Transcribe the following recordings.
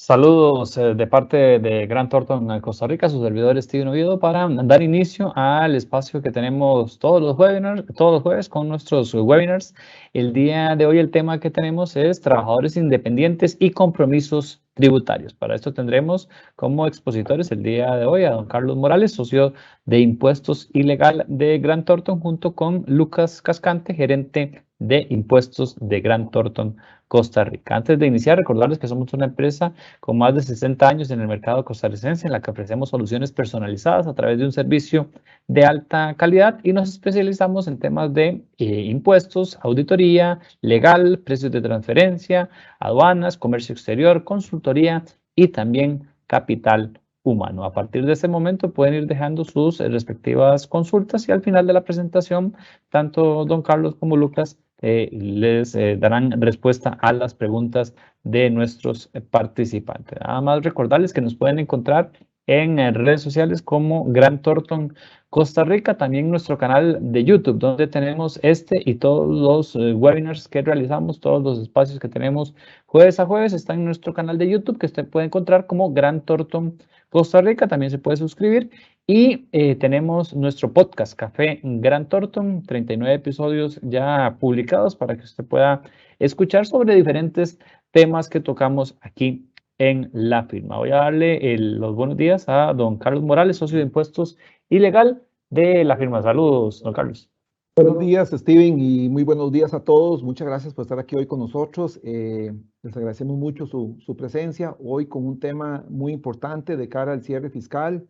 Saludos de parte de Grant Thornton Costa Rica, su servidor Steven Oviedo, para dar inicio al espacio que tenemos todos los jueves con nuestros webinars. El día de hoy el tema que tenemos es trabajadores independientes y compromisos tributarios. Para esto tendremos como expositores el día de hoy a don Carlos Morales, socio de impuestos ilegal de Grant Thornton, junto con Lucas Cascante, gerente de impuestos de Grant Thornton Costa Rica. Antes de iniciar, recordarles que somos una empresa con más de 60 años en el mercado costarricense, en la que ofrecemos soluciones personalizadas a través de un servicio de alta calidad y nos especializamos en temas de impuestos, auditoría, legal, precios de transferencia, aduanas, comercio exterior, consultoría y también capital humano. A partir de ese momento pueden ir dejando sus respectivas consultas y al final de la presentación, tanto don Carlos como Lucas les darán respuesta a las preguntas de nuestros participantes. Nada más recordarles que nos pueden encontrar en redes sociales como Grant Thornton Costa Rica, también nuestro canal de YouTube, donde tenemos este y todos los webinars que realizamos, todos los espacios que tenemos jueves a jueves están en nuestro canal de YouTube, que usted puede encontrar como Grant Thornton Costa Rica, también se puede suscribir. Y tenemos nuestro podcast Café Grant Thornton, 39 episodios ya publicados para que usted pueda escuchar sobre diferentes temas que tocamos aquí en la firma. Voy a darle los buenos días a don Carlos Morales, socio de impuestos ilegal de la firma. Saludos, don Carlos. Buenos días, Steven, y muy buenos días a todos. Muchas gracias por estar aquí hoy con nosotros. Les agradecemos mucho su presencia hoy con un tema muy importante de cara al cierre fiscal.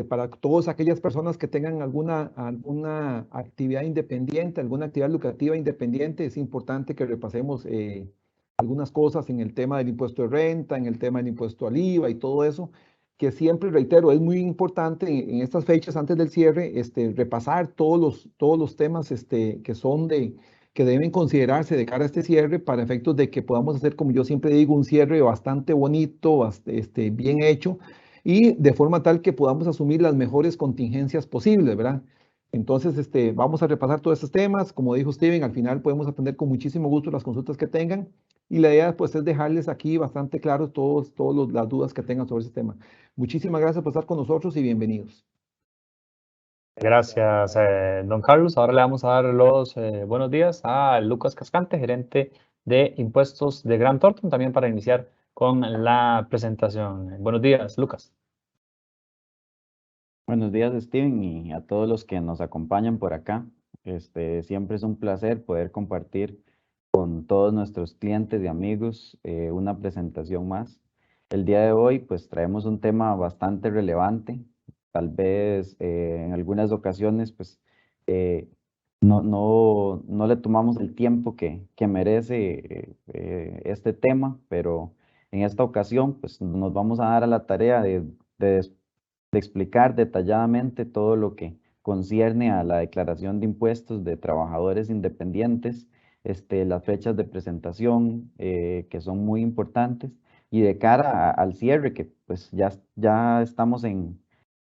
Para todas aquellas personas que tengan alguna actividad independiente, alguna actividad lucrativa independiente, es importante que repasemos algunas cosas en el tema del impuesto de renta, en el tema del impuesto al IVA y todo eso, que siempre reitero, es muy importante en estas fechas antes del cierre, repasar todos los temas que deben considerarse de cara a este cierre para efectos de que podamos hacer, como yo siempre digo, un cierre bastante bonito, bien hecho, y de forma tal que podamos asumir las mejores contingencias posibles, ¿verdad? Entonces, vamos a repasar todos estos temas. Como dijo Steven, al final podemos atender con muchísimo gusto las consultas que tengan y la idea pues es dejarles aquí bastante claros todas las dudas que tengan sobre ese tema. Muchísimas gracias por estar con nosotros y bienvenidos. Gracias, don Carlos. Ahora le vamos a dar los buenos días a Lucas Cascante, gerente de impuestos de Grant Thornton, también para iniciar con la presentación. Buenos días, Lucas. Buenos días, Steven, y a todos los que nos acompañan por acá. Siempre es un placer poder compartir con todos nuestros clientes y amigos una presentación más. El día de hoy, pues traemos un tema bastante relevante. Tal vez en algunas ocasiones, pues no le tomamos el tiempo que merece este tema, pero en esta ocasión, pues nos vamos a dar a la tarea de explicar detalladamente todo lo que concierne a la declaración de impuestos de trabajadores independientes, las fechas de presentación que son muy importantes y de cara al cierre que pues ya estamos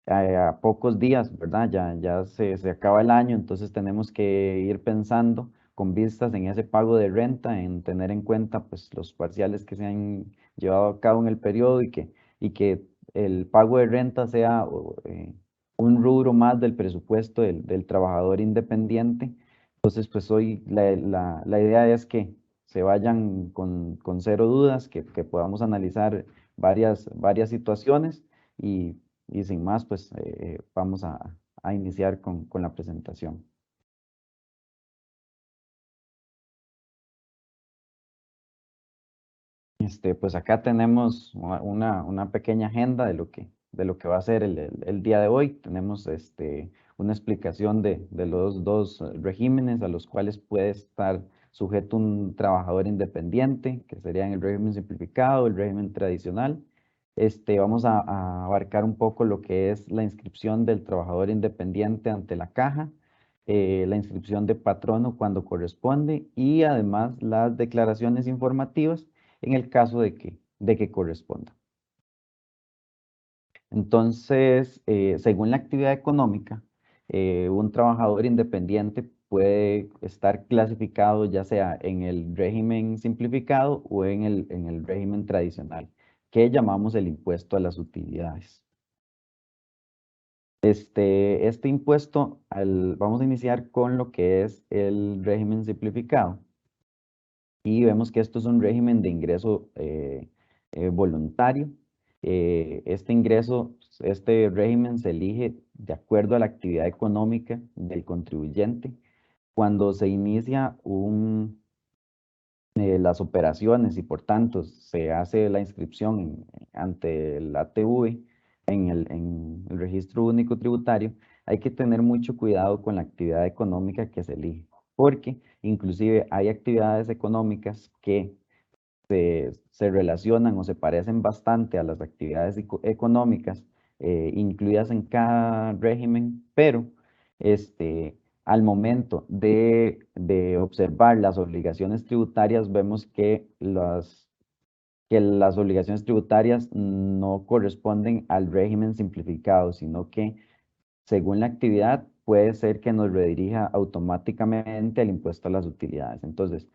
a pocos días, ¿verdad? Ya se acaba el año, entonces tenemos que ir pensando con vistas en ese pago de renta, en tener en cuenta pues los parciales que se han llevado a cabo en el periodo y que el pago de renta sea un rubro más del presupuesto del trabajador independiente. Entonces, pues hoy la idea es que se vayan con cero dudas, que podamos analizar varias situaciones y sin más, pues vamos a iniciar con la presentación. Pues acá tenemos una pequeña agenda de lo que va a ser el día de hoy. Tenemos una explicación de los dos regímenes a los cuales puede estar sujeto un trabajador independiente, que serían el régimen simplificado, el régimen tradicional. Vamos a abarcar un poco lo que es la inscripción del trabajador independiente ante la caja, la inscripción de patrono cuando corresponde y además las declaraciones informativas en el caso de que corresponda. Entonces, según la actividad económica, un trabajador independiente puede estar clasificado ya sea en el régimen simplificado o en el régimen tradicional. que llamamos el impuesto a las utilidades. Este impuesto, vamos a iniciar con lo que es el régimen simplificado. Y vemos que esto es un régimen de ingreso voluntario. Este régimen se elige de acuerdo a la actividad económica del contribuyente. Cuando se inicia las operaciones y por tanto se hace la inscripción ante el ATV en el Registro Único Tributario, hay que tener mucho cuidado con la actividad económica que se elige, porque inclusive hay actividades económicas que se relacionan o se parecen bastante a las actividades económicas incluidas en cada régimen, pero al momento de observar las obligaciones tributarias, vemos que las obligaciones tributarias no corresponden al régimen simplificado, sino que según la actividad puede ser que nos redirija automáticamente al impuesto a las utilidades. Entonces,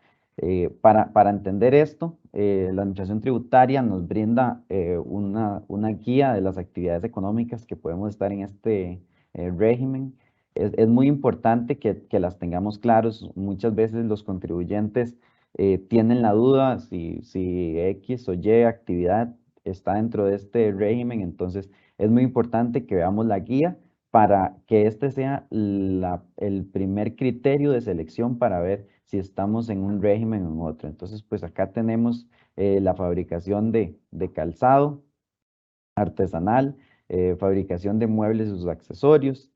para entender esto, la Administración Tributaria nos brinda una guía de las actividades económicas que podemos estar en este régimen. Es muy importante que las tengamos claros. Muchas veces los contribuyentes tienen la duda si X o Y actividad está dentro de este régimen. Entonces, es muy importante que veamos la guía para que este sea el primer criterio de selección para ver si estamos en un régimen o en otro. Entonces, pues acá tenemos la fabricación de calzado artesanal, fabricación de muebles y sus accesorios,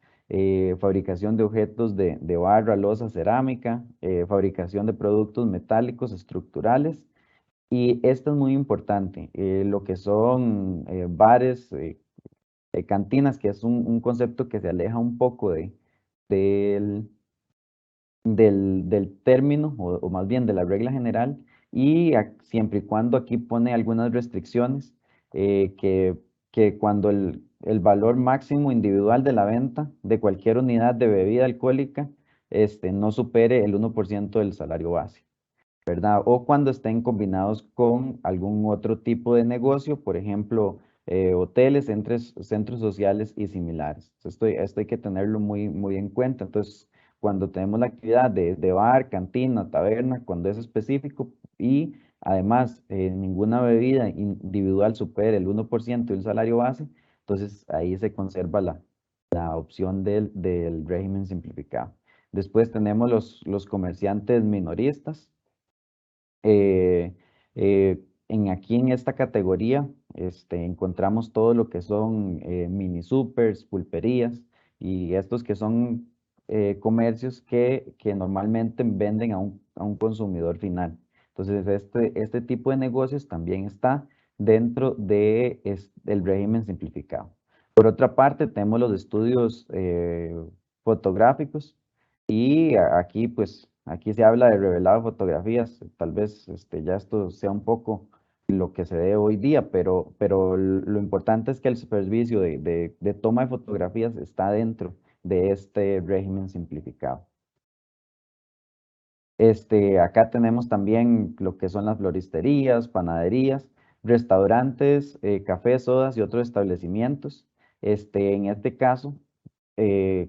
fabricación de objetos de barra, loza, cerámica, fabricación de productos metálicos estructurales. Y esto es muy importante, lo que son bares, cantinas, que es un concepto que se aleja un poco del, del término o más bien de la regla general y siempre y cuando aquí pone algunas restricciones que cuando el valor máximo individual de la venta de cualquier unidad de bebida alcohólica no supere el 1% del salario base, ¿verdad? O cuando estén combinados con algún otro tipo de negocio, por ejemplo, hoteles, centros sociales y similares. Esto hay que tenerlo muy en cuenta. Entonces, cuando tenemos la actividad de bar, cantina, taberna, cuando es específico y además ninguna bebida individual supere el 1% del salario base, entonces ahí se conserva la opción del régimen simplificado. Después tenemos los comerciantes minoristas. Aquí en esta categoría encontramos todo lo que son mini supers, pulperías y estos que son comercios que normalmente venden a un consumidor final. Entonces, este tipo de negocios también está dentro del régimen simplificado. Por otra parte, tenemos los estudios fotográficos y aquí, pues, aquí se habla de revelado de fotografías. Tal vez ya esto sea un poco lo que se ve hoy día, pero lo importante es que el servicio de toma de fotografías está dentro de este régimen simplificado. Acá tenemos también lo que son las floristerías, panaderías, restaurantes, cafés, sodas y otros establecimientos. En este caso,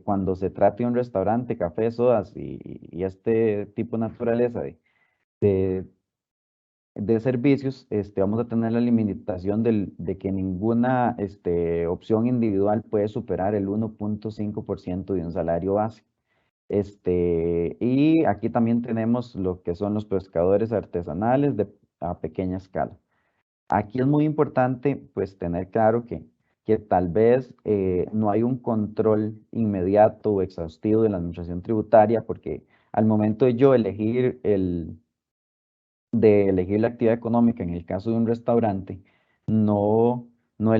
cuando se trate de un restaurante, café, sodas y este tipo de naturaleza de, de servicios, vamos a tener la limitación de que ninguna opción individual puede superar el 1.5% de un salario base. Y aquí también tenemos lo que son los pescadores artesanales a pequeña escala. Aquí es muy importante pues tener claro que tal vez no hay un control inmediato o exhaustivo de la administración tributaria porque al momento de yo elegir la actividad económica en el caso de un restaurante, no, no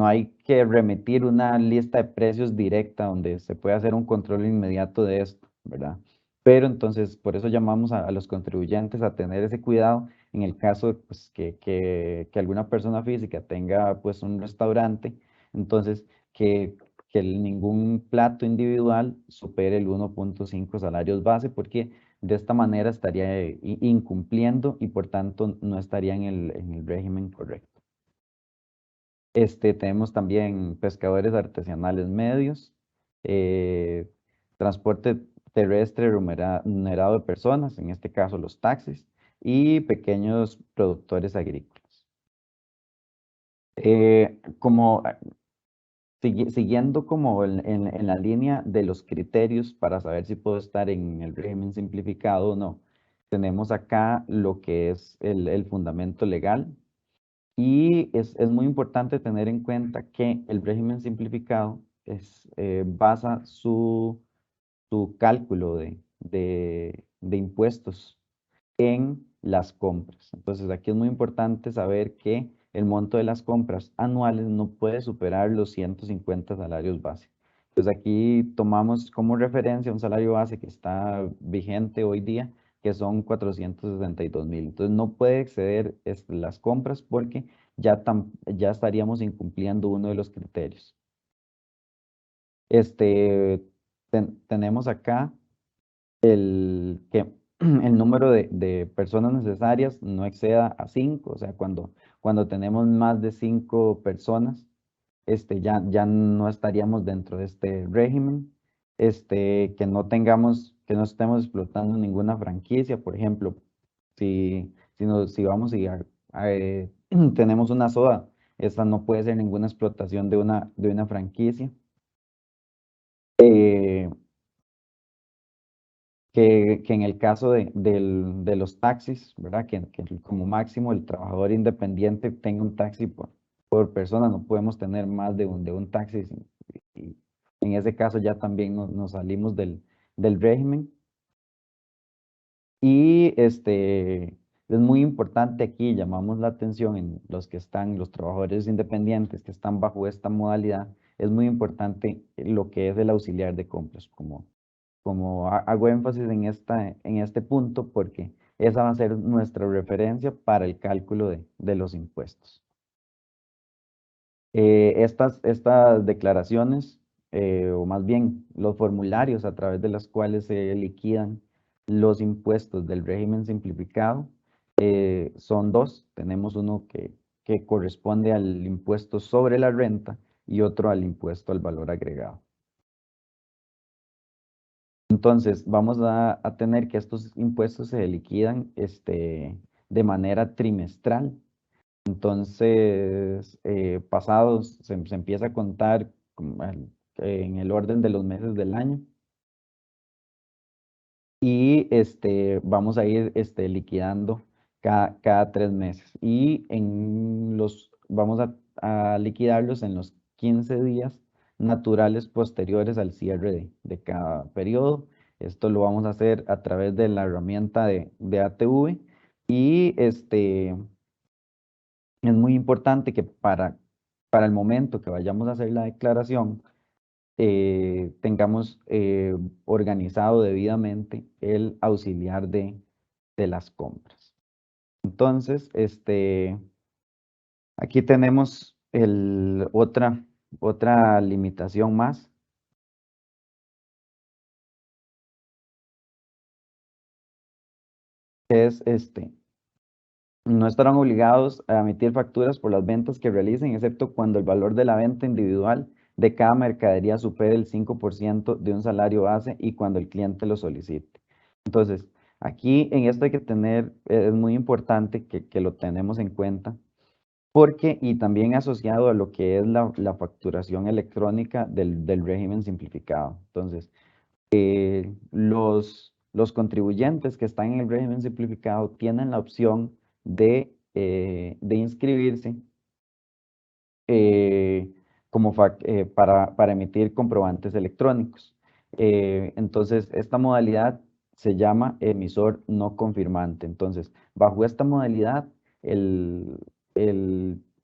hay que remitir una lista de precios directa donde se puede hacer un control inmediato de esto, ¿verdad? Pero entonces, por eso llamamos a los contribuyentes a tener ese cuidado en el caso de pues, que alguna persona física tenga pues un restaurante, entonces que que ningún plato individual supere el 1.5 salarios base, porque de esta manera estaría incumpliendo y por tanto no estaría en el régimen correcto. Tenemos también pescadores artesanales medios, transporte terrestre remunerado de personas, en este caso los taxis, y pequeños productores agrícolas. Siguiendo como en la línea de los criterios para saber si puedo estar en el régimen simplificado o no, tenemos acá lo que es el fundamento legal, y es muy importante tener en cuenta que el régimen simplificado basa su cálculo de impuestos en las compras. Entonces aquí es muy importante saber que el monto de las compras anuales no puede superar los 150 salarios base. Entonces aquí tomamos como referencia un salario base que está vigente hoy día, que son 462.000. Entonces no puede exceder las compras porque ya estaríamos incumpliendo uno de los criterios. Tenemos acá que el número de personas necesarias no exceda a 5, o sea, cuando tenemos más de 5 personas, ya no estaríamos dentro de este régimen, que no estemos explotando ninguna franquicia. Por ejemplo, si vamos tenemos una soda, esta no puede ser ninguna explotación de una franquicia. Que en el caso de los taxis, ¿verdad? Que como máximo el trabajador independiente tenga un taxi por persona, no podemos tener más de un taxi. Y en ese caso ya también nos salimos del régimen. Y es muy importante aquí, llamamos la atención en los trabajadores independientes que están bajo esta modalidad, es muy importante lo que es el auxiliar de compras, como hago énfasis en este punto, porque esa va a ser nuestra referencia para el cálculo de los impuestos. Estas declaraciones, o más bien los formularios a través de los cuales se liquidan los impuestos del régimen simplificado, son dos. Tenemos uno que corresponde al impuesto sobre la renta y otro al impuesto al valor agregado. Entonces, vamos a tener que estos impuestos se liquidan de manera trimestral. Entonces, pasados, se empieza a contar en el orden de los meses del año. Y vamos a ir liquidando cada 3 meses. Y vamos a liquidarlos en los 15 días naturales posteriores al cierre de cada periodo. Esto lo vamos a hacer a través de la herramienta de ATV, y es muy importante que para el momento que vayamos a hacer la declaración, tengamos organizado debidamente el auxiliar de las compras. Entonces, aquí tenemos otra limitación más, que es no estarán obligados a emitir facturas por las ventas que realicen, excepto cuando el valor de la venta individual de cada mercadería supere el 5% de un salario base y cuando el cliente lo solicite. Entonces, aquí en esto hay que tener, es muy importante que lo tenemos en cuenta, porque, y también asociado a lo que es la facturación electrónica del régimen simplificado. Entonces, los contribuyentes que están en el régimen simplificado tienen la opción de inscribirse para emitir comprobantes electrónicos. Entonces, esta modalidad se llama emisor no confirmante. Entonces, bajo esta modalidad, el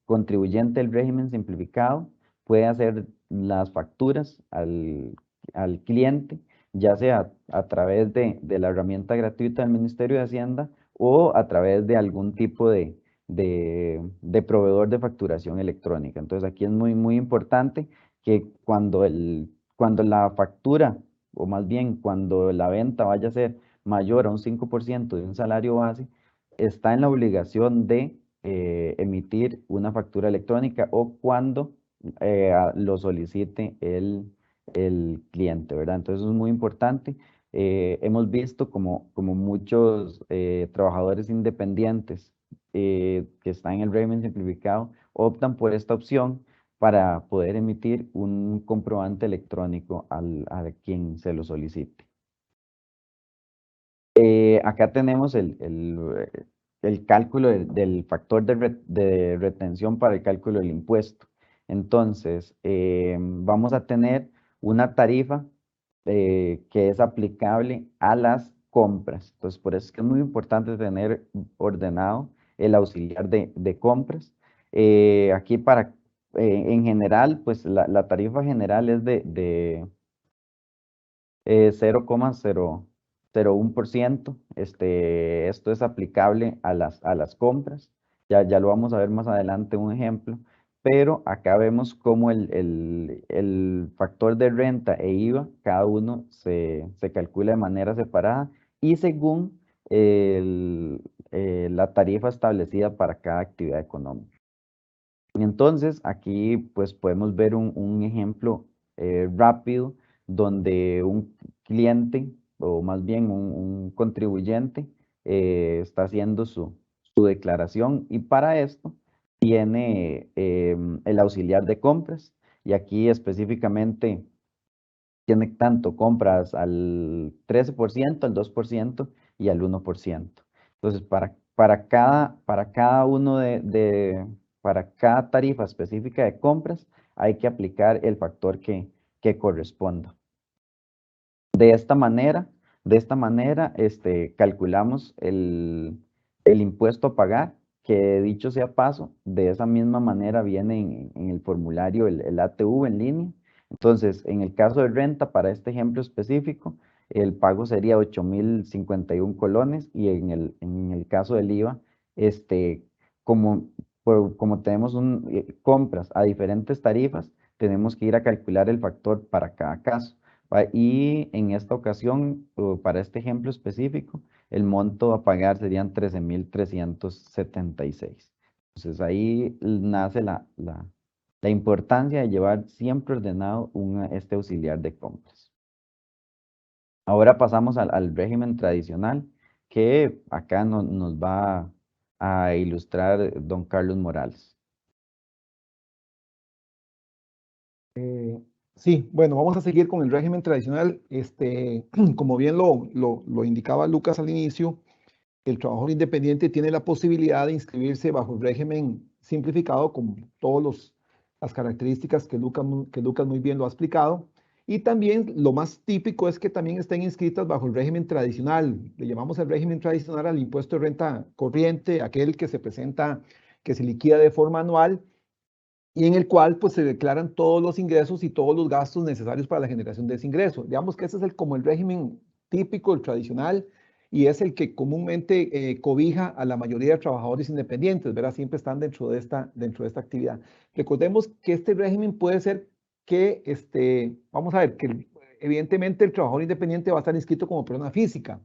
contribuyente del régimen simplificado puede hacer las facturas al cliente, ya sea a través de la herramienta gratuita del Ministerio de Hacienda o a través de algún tipo de proveedor de facturación electrónica. Entonces aquí es muy, muy importante que cuando la factura, o más bien cuando la venta vaya a ser mayor a un 5% de un salario base, está en la obligación de emitir una factura electrónica o cuando lo solicite el cliente, ¿verdad? Entonces es muy importante. Hemos visto como muchos trabajadores independientes que están en el régimen simplificado optan por esta opción para poder emitir un comprobante electrónico a quien se lo solicite. Acá tenemos el cálculo del factor de retención para el cálculo del impuesto. Entonces, vamos a tener una tarifa que es aplicable a las compras. Entonces, por eso es que es muy importante tener ordenado el auxiliar de compras. Aquí en general, pues la tarifa general es de 0,001%. Esto es aplicable a las compras. Ya lo vamos a ver más adelante un ejemplo. Pero acá vemos cómo el factor de renta e IVA, cada uno se calcula de manera separada y según la tarifa establecida para cada actividad económica. Entonces, aquí pues podemos ver un ejemplo rápido donde un cliente, o más bien un contribuyente, está haciendo su declaración y para esto tiene el auxiliar de compras y aquí específicamente tiene tanto compras al 13%, al 2% y al 1%. Entonces, para cada uno para cada tarifa específica de compras, hay que aplicar el factor que corresponda. De esta manera, calculamos el impuesto a pagar, que dicho sea paso, de esa misma manera viene en el formulario el ATV en línea. Entonces, en el caso de renta, para este ejemplo específico, el pago sería 8.051 colones y en el caso del IVA, como, como tenemos compras a diferentes tarifas, tenemos que ir a calcular el factor para cada caso. Y en esta ocasión, para este ejemplo específico, el monto a pagar serían 13.376. Entonces ahí nace la importancia de llevar siempre ordenado este auxiliar de compras. Ahora pasamos al régimen tradicional, que acá nos va a ilustrar don Carlos Morales. Sí, bueno, vamos a seguir con el régimen tradicional. Como bien lo indicaba Lucas al inicio, el trabajador independiente tiene la posibilidad de inscribirse bajo el régimen simplificado con todas las características que Lucas muy bien lo ha explicado. Y también lo más típico es que también estén inscritas bajo el régimen tradicional. Le llamamos el régimen tradicional al impuesto de renta corriente, aquel que se presenta, que se liquida de forma anual y en el cual pues se declaran todos los ingresos y todos los gastos necesarios para la generación de ese ingreso. Digamos que ese es como el régimen típico, el tradicional, y es el que comúnmente cobija a la mayoría de trabajadores independientes, ¿verdad? Siempre están dentro de esta actividad. Recordemos que este régimen puede ser que, vamos a ver, que evidentemente el trabajador independiente va a estar inscrito como persona física,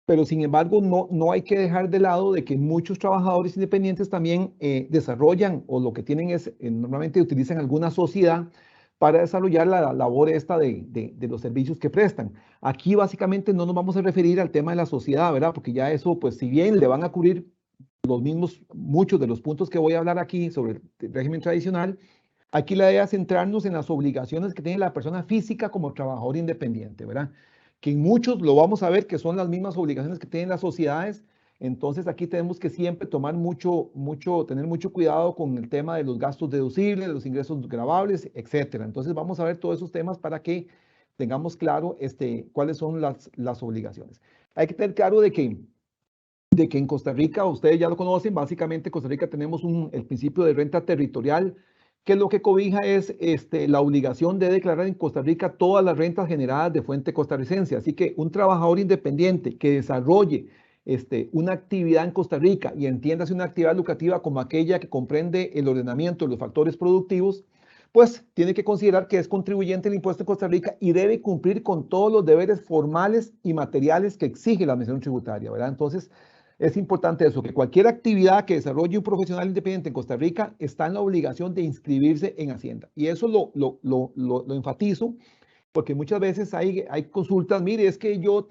pero sin embargo no hay que dejar de lado de que muchos trabajadores independientes también desarrollan o lo que tienen es, normalmente utilizan alguna sociedad para desarrollar la labor esta de los servicios que prestan. Aquí básicamente no nos vamos a referir al tema de la sociedad, ¿verdad? Porque ya eso, pues si bien le van a cubrir muchos de los puntos que voy a hablar aquí sobre el régimen tradicional, aquí la idea es centrarnos en las obligaciones que tiene la persona física como trabajador independiente, ¿verdad? Que en muchos lo vamos a ver que son las mismas obligaciones que tienen las sociedades. Entonces aquí tenemos que siempre tener mucho cuidado con el tema de los gastos deducibles, de los ingresos gravables, etcétera. Entonces vamos a ver todos esos temas para que tengamos claro cuáles son las obligaciones. Hay que tener claro de que en Costa Rica, ustedes ya lo conocen, básicamente en Costa Rica tenemos el principio de renta territorial, que lo que cobija es la obligación de declarar en Costa Rica todas las rentas generadas de fuente costarricense. Así que un trabajador independiente que desarrolle una actividad en Costa Rica y entiéndase una actividad lucrativa como aquella que comprende el ordenamiento de los factores productivos, pues tiene que considerar que es contribuyente del impuesto en Costa Rica y debe cumplir con todos los deberes formales y materiales que exige la administración tributaria, ¿verdad? Entonces, es importante eso, que cualquier actividad que desarrolle un profesional independiente en Costa Rica está en la obligación de inscribirse en Hacienda. Y eso lo enfatizo porque muchas veces hay consultas, mire, es que yo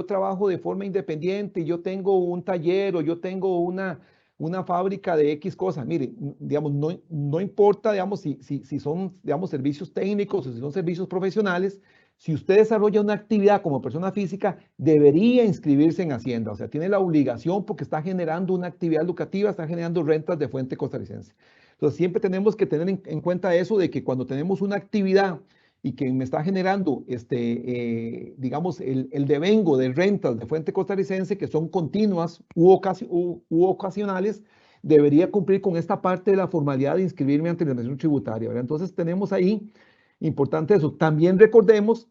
trabajo de forma independiente, yo tengo un taller o yo tengo una fábrica de X cosas. Mire, digamos, no importa, digamos, si son, digamos, servicios técnicos o si son servicios profesionales, si usted desarrolla una actividad como persona física, debería inscribirse en Hacienda. O sea, tiene la obligación porque está generando una actividad lucrativa, está generando rentas de fuente costarricense. Entonces, siempre tenemos que tener en cuenta eso de que cuando tenemos una actividad y que me está generando, digamos, el devengo de rentas de fuente costarricense que son continuas u ocasionales, debería cumplir con esta parte de la formalidad de inscribirme ante la administración tributaria, ¿verdad? Entonces tenemos ahí, importante eso. También recordemos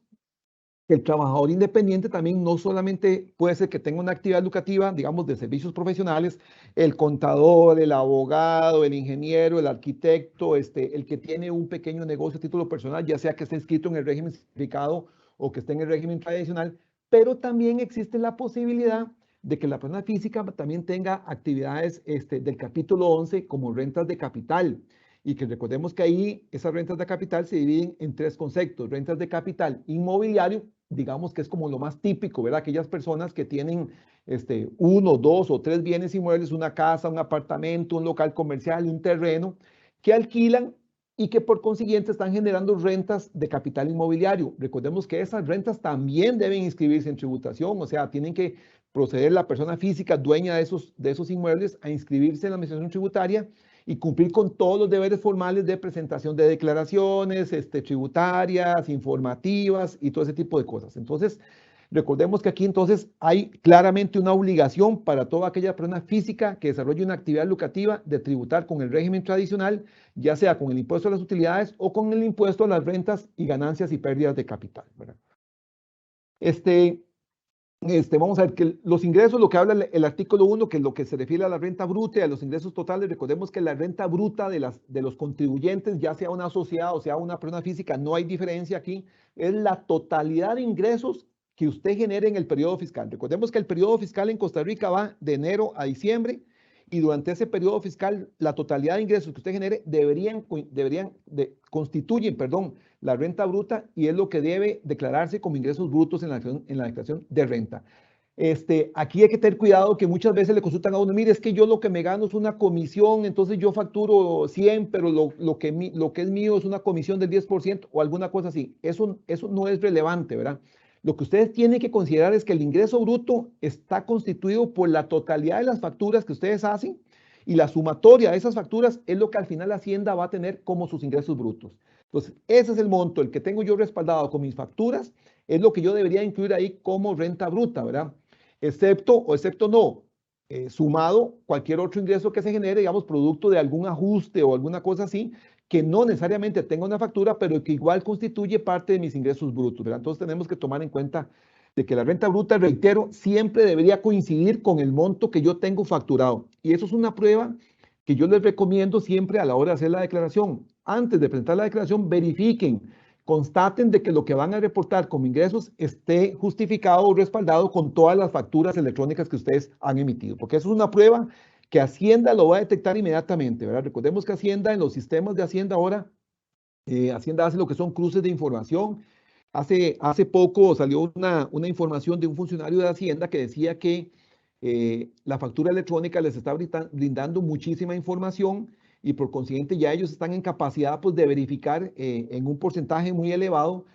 que el trabajador independiente también no solamente puede ser que tenga una actividad educativa, digamos, de servicios profesionales, el contador, el abogado, el ingeniero, el arquitecto, el que tiene un pequeño negocio a título personal, ya sea que esté inscrito en el régimen simplificado o que esté en el régimen tradicional, pero también existe la posibilidad de que la persona física también tenga actividades del capítulo 11 como rentas de capital. Y que recordemos que ahí esas rentas de capital se dividen en tres conceptos. Rentas de capital inmobiliario, digamos que es como lo más típico, ¿verdad? Aquellas personas que tienen uno, dos o tres bienes inmuebles, una casa, un apartamento, un local comercial, un terreno, que alquilan y que por consiguiente están generando rentas de capital inmobiliario. Recordemos que esas rentas también deben inscribirse en tributación, o sea, tienen que proceder la persona física dueña de esos inmuebles a inscribirse en la administración tributaria y cumplir con todos los deberes formales de presentación de declaraciones tributarias, informativas y todo ese tipo de cosas. Entonces, recordemos que aquí entonces hay claramente una obligación para toda aquella persona física que desarrolle una actividad lucrativa de tributar con el régimen tradicional, ya sea con el impuesto a las utilidades o con el impuesto a las rentas y ganancias y pérdidas de capital, ¿verdad? Vamos a ver que los ingresos, lo que habla el artículo 1, que es lo que se refiere a la renta bruta y a los ingresos totales, recordemos que la renta bruta de los contribuyentes, ya sea una sociedad o sea una persona física, no hay diferencia aquí, es la totalidad de ingresos que usted genere en el periodo fiscal. Recordemos que el periodo fiscal en Costa Rica va de enero a diciembre y durante ese periodo fiscal la totalidad de ingresos que usted genere constituyen, la renta bruta y es lo que debe declararse como ingresos brutos en la declaración de renta. Aquí hay que tener cuidado que muchas veces le consultan a uno, mire, es que yo lo que me gano es una comisión, entonces yo facturo 100, pero lo que es mío es una comisión del 10% o alguna cosa así. Eso no es relevante, ¿verdad? Lo que ustedes tienen que considerar es que el ingreso bruto está constituido por la totalidad de las facturas que ustedes hacen y la sumatoria de esas facturas es lo que al final la Hacienda va a tener como sus ingresos brutos. Entonces, ese es el monto, el que tengo yo respaldado con mis facturas, es lo que yo debería incluir ahí como renta bruta, ¿verdad? Excepto no, sumado cualquier otro ingreso que se genere, digamos, producto de algún ajuste o alguna cosa así, que no necesariamente tenga una factura, pero que igual constituye parte de mis ingresos brutos, ¿verdad? Entonces tenemos que tomar en cuenta de que la renta bruta, reitero, siempre debería coincidir con el monto que yo tengo facturado. Y eso es una prueba que yo les recomiendo siempre a la hora de hacer la declaración. Antes de presentar la declaración, verifiquen, constaten de que lo que van a reportar como ingresos esté justificado o respaldado con todas las facturas electrónicas que ustedes han emitido, porque eso es una prueba que Hacienda lo va a detectar inmediatamente, ¿verdad? Recordemos que Hacienda, en los sistemas de Hacienda ahora, Hacienda hace lo que son cruces de información. Hace poco salió una información de un funcionario de Hacienda que decía que la factura electrónica les está brindando muchísima información y por consiguiente ya ellos están en capacidad pues, de verificar en un porcentaje muy elevado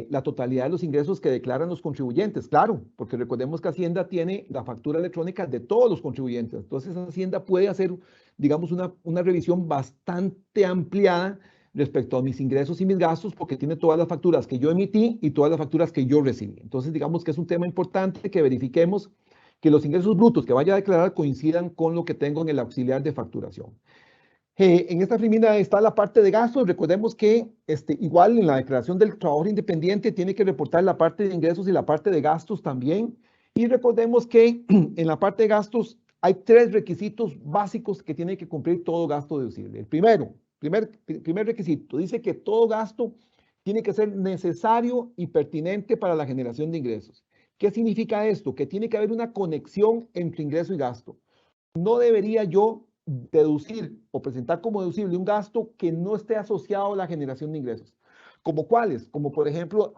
la totalidad de los ingresos que declaran los contribuyentes. Claro, porque recordemos que Hacienda tiene la factura electrónica de todos los contribuyentes. Entonces Hacienda puede hacer, digamos, una revisión bastante ampliada respecto a mis ingresos y mis gastos, porque tiene todas las facturas que yo emití y todas las facturas que yo recibí. Entonces, digamos que es un tema importante que verifiquemos que los ingresos brutos que vaya a declarar coincidan con lo que tengo en el auxiliar de facturación. En esta primera está la parte de gastos. Recordemos que igual en la declaración del trabajador independiente tiene que reportar la parte de ingresos y la parte de gastos también. Y recordemos que en la parte de gastos hay tres requisitos básicos que tiene que cumplir todo gasto deducible. El primero, Primer requisito, dice que todo gasto tiene que ser necesario y pertinente para la generación de ingresos. ¿Qué significa esto? Que tiene que haber una conexión entre ingreso y gasto. No debería yo deducir o presentar como deducible un gasto que no esté asociado a la generación de ingresos. ¿Como cuáles? Como por ejemplo,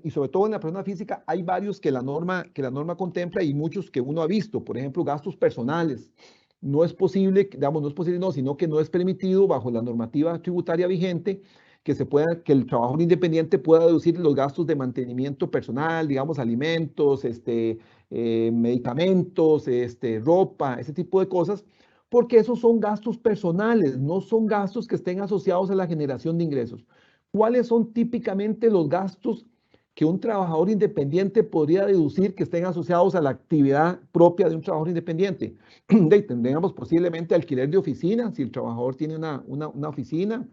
y sobre todo en la persona física, hay varios que la norma contempla y muchos que uno ha visto. Por ejemplo, gastos personales. No es posible, digamos, no es posible, no, sino que no es permitido bajo la normativa tributaria vigente que el trabajador independiente pueda deducir los gastos de mantenimiento personal, digamos, alimentos, medicamentos, ropa, ese tipo de cosas, porque esos son gastos personales, no son gastos que estén asociados a la generación de ingresos. ¿Cuáles son típicamente los gastos que un trabajador independiente podría deducir que estén asociados a la actividad propia de un trabajador independiente? Tendríamos posiblemente alquiler de oficina, si el trabajador tiene una oficina,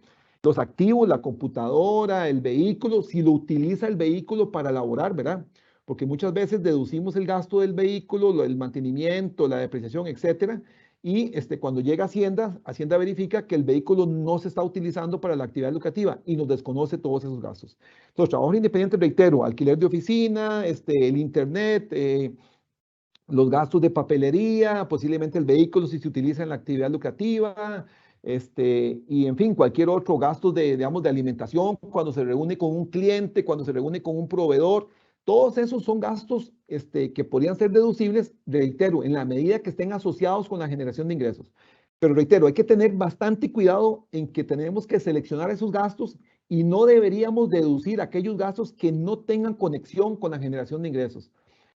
los activos, la computadora, el vehículo, si lo utiliza el vehículo para laborar, ¿verdad? Porque muchas veces deducimos el gasto del vehículo, el mantenimiento, la depreciación, etcétera, y cuando llega Hacienda, Hacienda verifica que el vehículo no se está utilizando para la actividad educativa y nos desconoce todos esos gastos. Entonces, trabajador independiente, reitero, alquiler de oficina, el internet, los gastos de papelería, posiblemente el vehículo si se utiliza en la actividad lucrativa, y en fin, cualquier otro gasto digamos, de alimentación, cuando se reúne con un cliente, cuando se reúne con un proveedor, todos esos son gastos que podrían ser deducibles, reitero, en la medida que estén asociados con la generación de ingresos. Pero reitero, hay que tener bastante cuidado en que tenemos que seleccionar esos gastos y no deberíamos deducir aquellos gastos que no tengan conexión con la generación de ingresos.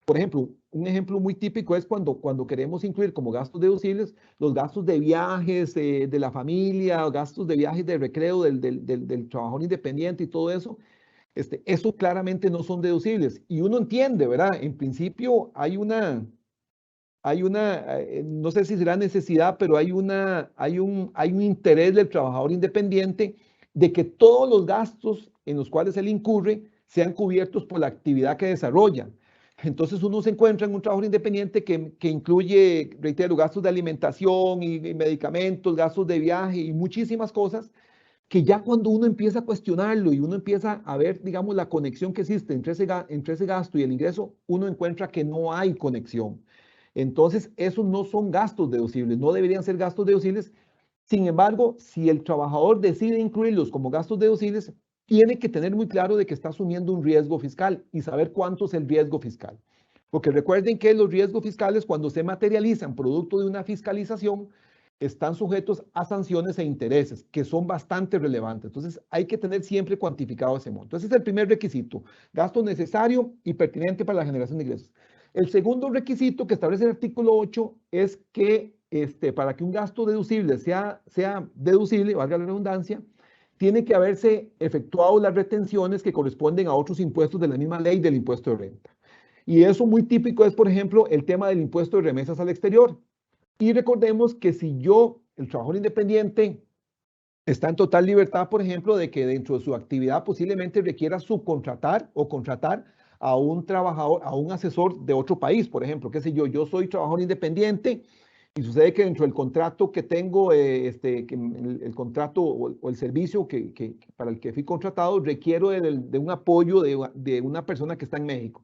Por ejemplo, un ejemplo muy típico es cuando queremos incluir como gastos deducibles los gastos de viajes de la familia, gastos de viajes de recreo del trabajador independiente y todo eso. Eso claramente no son deducibles. Y uno entiende, ¿verdad? En principio hay una, no sé si será necesidad, pero hay un interés del trabajador independiente de que todos los gastos en los cuales él incurre sean cubiertos por la actividad que desarrolla. Entonces uno se encuentra en un trabajador independiente que incluye, reitero, gastos de alimentación y medicamentos, gastos de viaje y muchísimas cosas que ya cuando uno empieza a cuestionarlo y uno empieza a ver, digamos, la conexión que existe entre ese gasto y el ingreso, uno encuentra que no hay conexión. Entonces, esos no son gastos deducibles, no deberían ser gastos deducibles. Sin embargo, si el trabajador decide incluirlos como gastos deducibles, tiene que tener muy claro de que está asumiendo un riesgo fiscal y saber cuánto es el riesgo fiscal. Porque recuerden que los riesgos fiscales, cuando se materializan producto de una fiscalización, están sujetos a sanciones e intereses, que son bastante relevantes. Entonces, hay que tener siempre cuantificado ese monto. Ese es el primer requisito, gasto necesario y pertinente para la generación de ingresos. El segundo requisito que establece el artículo 8 es que para que un gasto deducible sea deducible, valga la redundancia, tiene que haberse efectuado las retenciones que corresponden a otros impuestos de la misma ley del impuesto de renta. Y eso muy típico es, por ejemplo, el tema del impuesto de remesas al exterior. Y recordemos que si el trabajador independiente, está en total libertad, por ejemplo, de que dentro de su actividad posiblemente requiera subcontratar o contratar a un trabajador, a un asesor de otro país, por ejemplo, qué sé yo soy trabajador independiente y sucede que dentro del contrato que tengo, el contrato o el servicio para el que fui contratado, requiero de un apoyo de una persona que está en México.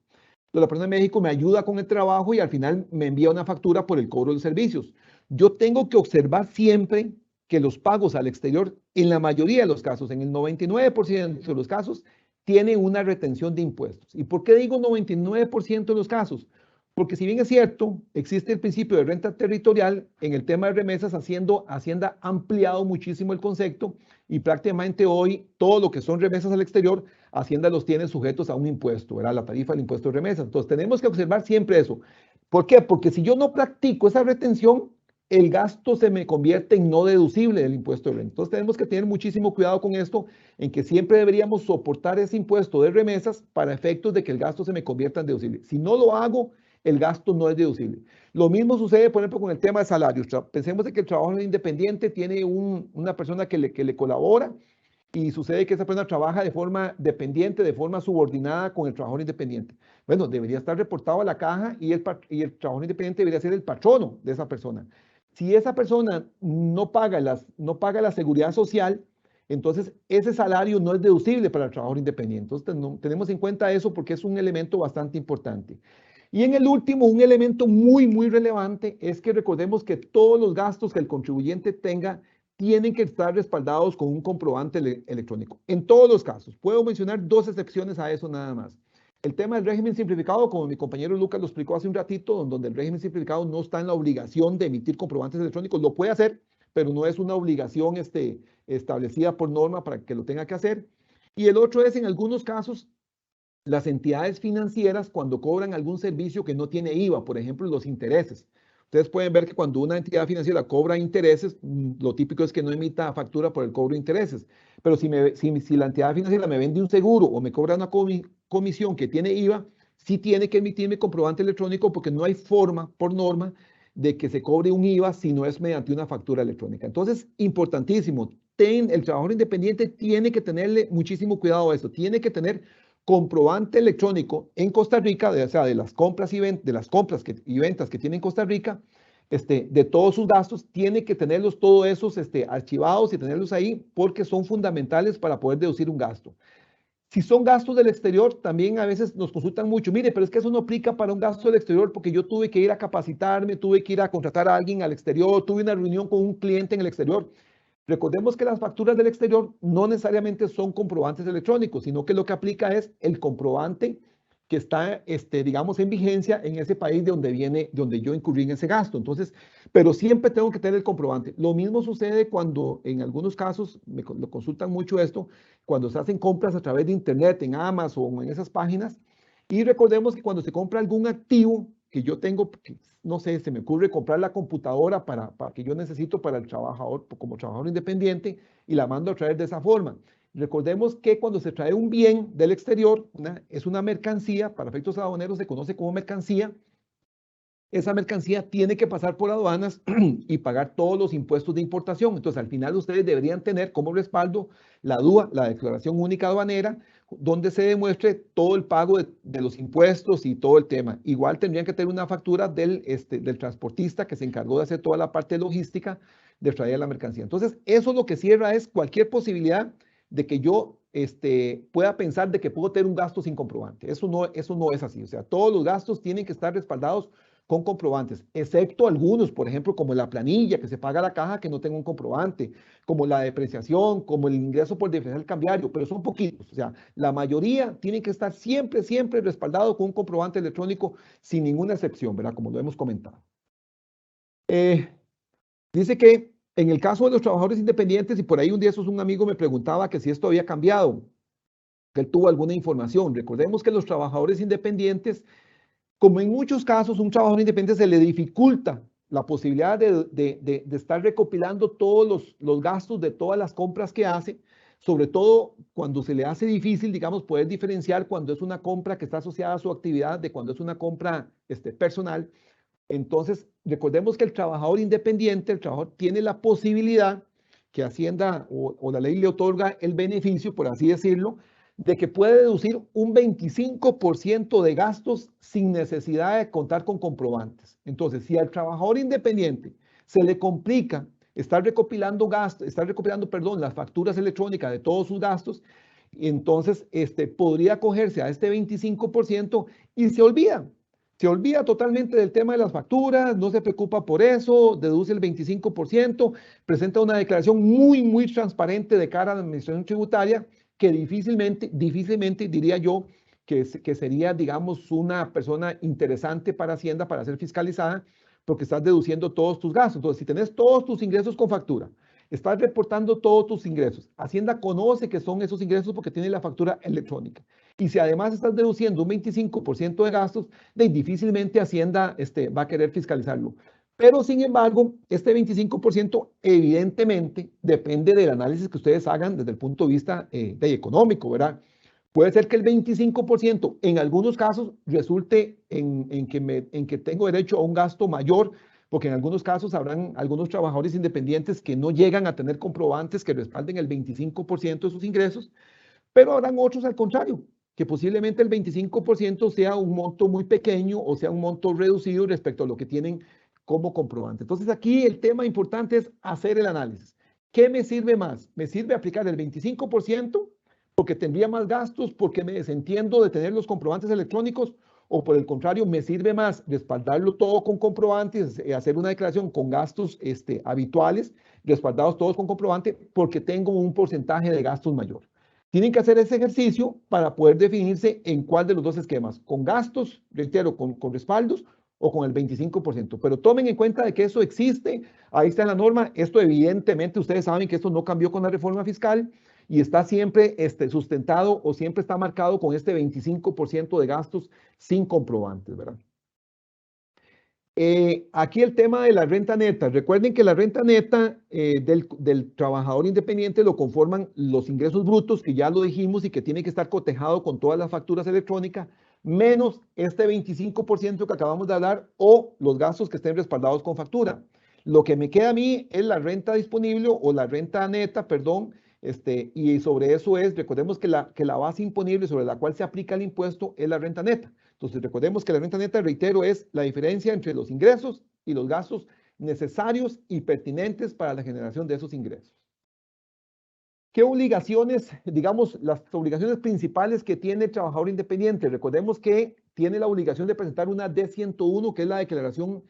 La persona en México me ayuda con el trabajo y al final me envía una factura por el cobro de servicios. Yo tengo que observar siempre que los pagos al exterior, en la mayoría de los casos, en el 99% de los casos, tienen una retención de impuestos. ¿Y por qué digo 99% de los casos? Porque si bien es cierto, existe el principio de renta territorial, en el tema de remesas, Hacienda ha ampliado muchísimo el concepto y prácticamente hoy todo lo que son remesas al exterior, Hacienda los tiene sujetos a un impuesto, ¿verdad? La tarifa del impuesto de remesas. Entonces tenemos que observar siempre eso. ¿Por qué? Porque si yo no practico esa retención, el gasto se me convierte en no deducible del impuesto de renta. Entonces tenemos que tener muchísimo cuidado con esto, en que siempre deberíamos soportar ese impuesto de remesas para efectos de que el gasto se me convierta en deducible. Si no lo hago, el gasto no es deducible. Lo mismo sucede, por ejemplo, con el tema de salarios. Pensemos de que el trabajador independiente tiene una persona que le colabora y sucede que esa persona trabaja de forma dependiente, de forma subordinada con el trabajador independiente. Bueno, debería estar reportado a la caja y el trabajador independiente debería ser el patrono de esa persona. Si esa persona no paga la seguridad social, entonces ese salario no es deducible para el trabajador independiente. Entonces tenemos en cuenta eso porque es un elemento bastante importante. Y en el último, un elemento muy relevante es que recordemos que todos los gastos que el contribuyente tenga tienen que estar respaldados con un comprobante electrónico. En todos los casos. Puedo mencionar 2 excepciones a eso nada más. El tema del régimen simplificado, como mi compañero Lucas lo explicó hace un ratito, donde el régimen simplificado no está en la obligación de emitir comprobantes electrónicos, lo puede hacer, pero no es una obligación establecida por norma para que lo tenga que hacer. Y el otro es, en algunos casos, las entidades financieras cuando cobran algún servicio que no tiene IVA, por ejemplo, los intereses. Ustedes pueden ver que cuando una entidad financiera cobra intereses, lo típico es que no emita factura por el cobro de intereses. Pero si la entidad financiera me vende un seguro o me cobra una comisión que tiene IVA, sí tiene que emitirme comprobante electrónico porque no hay forma, por norma, de que se cobre un IVA si no es mediante una factura electrónica. Entonces, importantísimo, el trabajador independiente tiene que tenerle muchísimo cuidado a esto, tiene que tener comprobante electrónico en Costa Rica, o sea, de las compras y ventas que tiene en Costa Rica, de todos sus gastos, tiene que tenerlos todos esos archivados y tenerlos ahí porque son fundamentales para poder deducir un gasto. Si son gastos del exterior, también a veces nos consultan mucho, mire, pero es que eso no aplica para un gasto del exterior porque yo tuve que ir a capacitarme, tuve que ir a contratar a alguien al exterior, tuve una reunión con un cliente en el exterior. Recordemos que las facturas del exterior no necesariamente son comprobantes electrónicos, sino que lo que aplica es el comprobante que está, digamos, en vigencia en ese país de donde yo incurrí en ese gasto. Entonces, pero siempre tengo que tener el comprobante. Lo mismo sucede cuando en algunos casos, lo consultan mucho esto, cuando se hacen compras a través de Internet, en Amazon o en esas páginas. Y recordemos que cuando se compra algún activo que yo tengo, no sé, se me ocurre comprar la computadora para que yo necesito para el trabajador, como trabajador independiente, y la mando a traer de esa forma. Recordemos que cuando se trae un bien del exterior, es una mercancía, para efectos aduaneros se conoce como mercancía. Esa mercancía tiene que pasar por aduanas y pagar todos los impuestos de importación. Entonces, al final ustedes deberían tener como respaldo la DUA, la Declaración Única Aduanera, donde se demuestre todo el pago de los impuestos y todo el tema. Igual tendrían que tener una factura del transportista que se encargó de hacer toda la parte logística de traer la mercancía. Entonces, eso lo que cierra es cualquier posibilidad de que yo pueda pensar de que puedo tener un gasto sin comprobante. Eso no es así. O sea, todos los gastos tienen que estar respaldados con comprobantes, excepto algunos, por ejemplo, como la planilla que se paga a la caja que no tenga un comprobante, como la depreciación, como el ingreso por diferencial cambiario, pero son poquitos. O sea, la mayoría tienen que estar siempre respaldado con un comprobante electrónico sin ninguna excepción, ¿verdad? Como lo hemos comentado. Dice que en el caso de los trabajadores independientes, y por ahí un día un amigo me preguntaba que si esto había cambiado, que él tuvo alguna información. Recordemos que los trabajadores independientes, como en muchos casos, un trabajador independiente se le dificulta la posibilidad de estar recopilando todos los gastos de todas las compras que hace, sobre todo cuando se le hace difícil, digamos, poder diferenciar cuando es una compra que está asociada a su actividad de cuando es una compra personal. Entonces, recordemos que el trabajador independiente, el trabajador tiene la posibilidad que Hacienda o la ley le otorga el beneficio, por así decirlo, de que puede deducir un 25% de gastos sin necesidad de contar con comprobantes. Entonces, si al trabajador independiente se le complica estar recopilando las facturas electrónicas de todos sus gastos, entonces podría acogerse a este 25% y se olvida totalmente del tema de las facturas, no se preocupa por eso, deduce el 25%, presenta una declaración muy transparente de cara a la administración tributaria que difícilmente diría yo que sería, digamos, una persona interesante para Hacienda para ser fiscalizada porque estás deduciendo todos tus gastos. Entonces, si tenés todos tus ingresos con factura, estás reportando todos tus ingresos, Hacienda conoce que son esos ingresos porque tiene la factura electrónica. Y si además estás deduciendo un 25% de gastos, difícilmente Hacienda va a querer fiscalizarlo. Pero sin embargo, este 25% evidentemente depende del análisis que ustedes hagan desde el punto de vista económico, ¿verdad? Puede ser que el 25% en algunos casos resulte en que tengo derecho a un gasto mayor, porque en algunos casos habrán algunos trabajadores independientes que no llegan a tener comprobantes que respalden el 25% de sus ingresos, pero habrán otros al contrario, que posiblemente el 25% sea un monto muy pequeño o sea un monto reducido respecto a lo que tienen como comprobante. Entonces aquí el tema importante es hacer el análisis. ¿Qué me sirve más? ¿Me sirve aplicar el 25% porque tendría más gastos, porque me desentiendo de tener los comprobantes electrónicos? ¿O por el contrario, me sirve más respaldarlo todo con comprobantes, hacer una declaración con gastos habituales, respaldados todos con comprobante, porque tengo un porcentaje de gastos mayor? Tienen que hacer ese ejercicio para poder definirse en cuál de los dos esquemas, con gastos, reitero, con respaldos o con el 25%. Pero tomen en cuenta de que eso existe, ahí está en la norma. Esto evidentemente ustedes saben que esto no cambió con la reforma fiscal y está siempre sustentado o siempre está marcado con este 25% de gastos sin comprobantes, ¿verdad? Aquí el tema de la renta neta. Recuerden que la renta neta del trabajador independiente lo conforman los ingresos brutos, que ya lo dijimos, y que tiene que estar cotejado con todas las facturas electrónicas, menos este 25% que acabamos de hablar, o los gastos que estén respaldados con factura. Lo que me queda a mí es la renta disponible o la renta neta, perdón, y sobre eso recordemos que la base imponible sobre la cual se aplica el impuesto es la renta neta. Entonces, recordemos que la renta neta, reitero, es la diferencia entre los ingresos y los gastos necesarios y pertinentes para la generación de esos ingresos. ¿Qué obligaciones, digamos, las obligaciones principales que tiene el trabajador independiente? Recordemos que tiene la obligación de presentar una D101, que es la declaración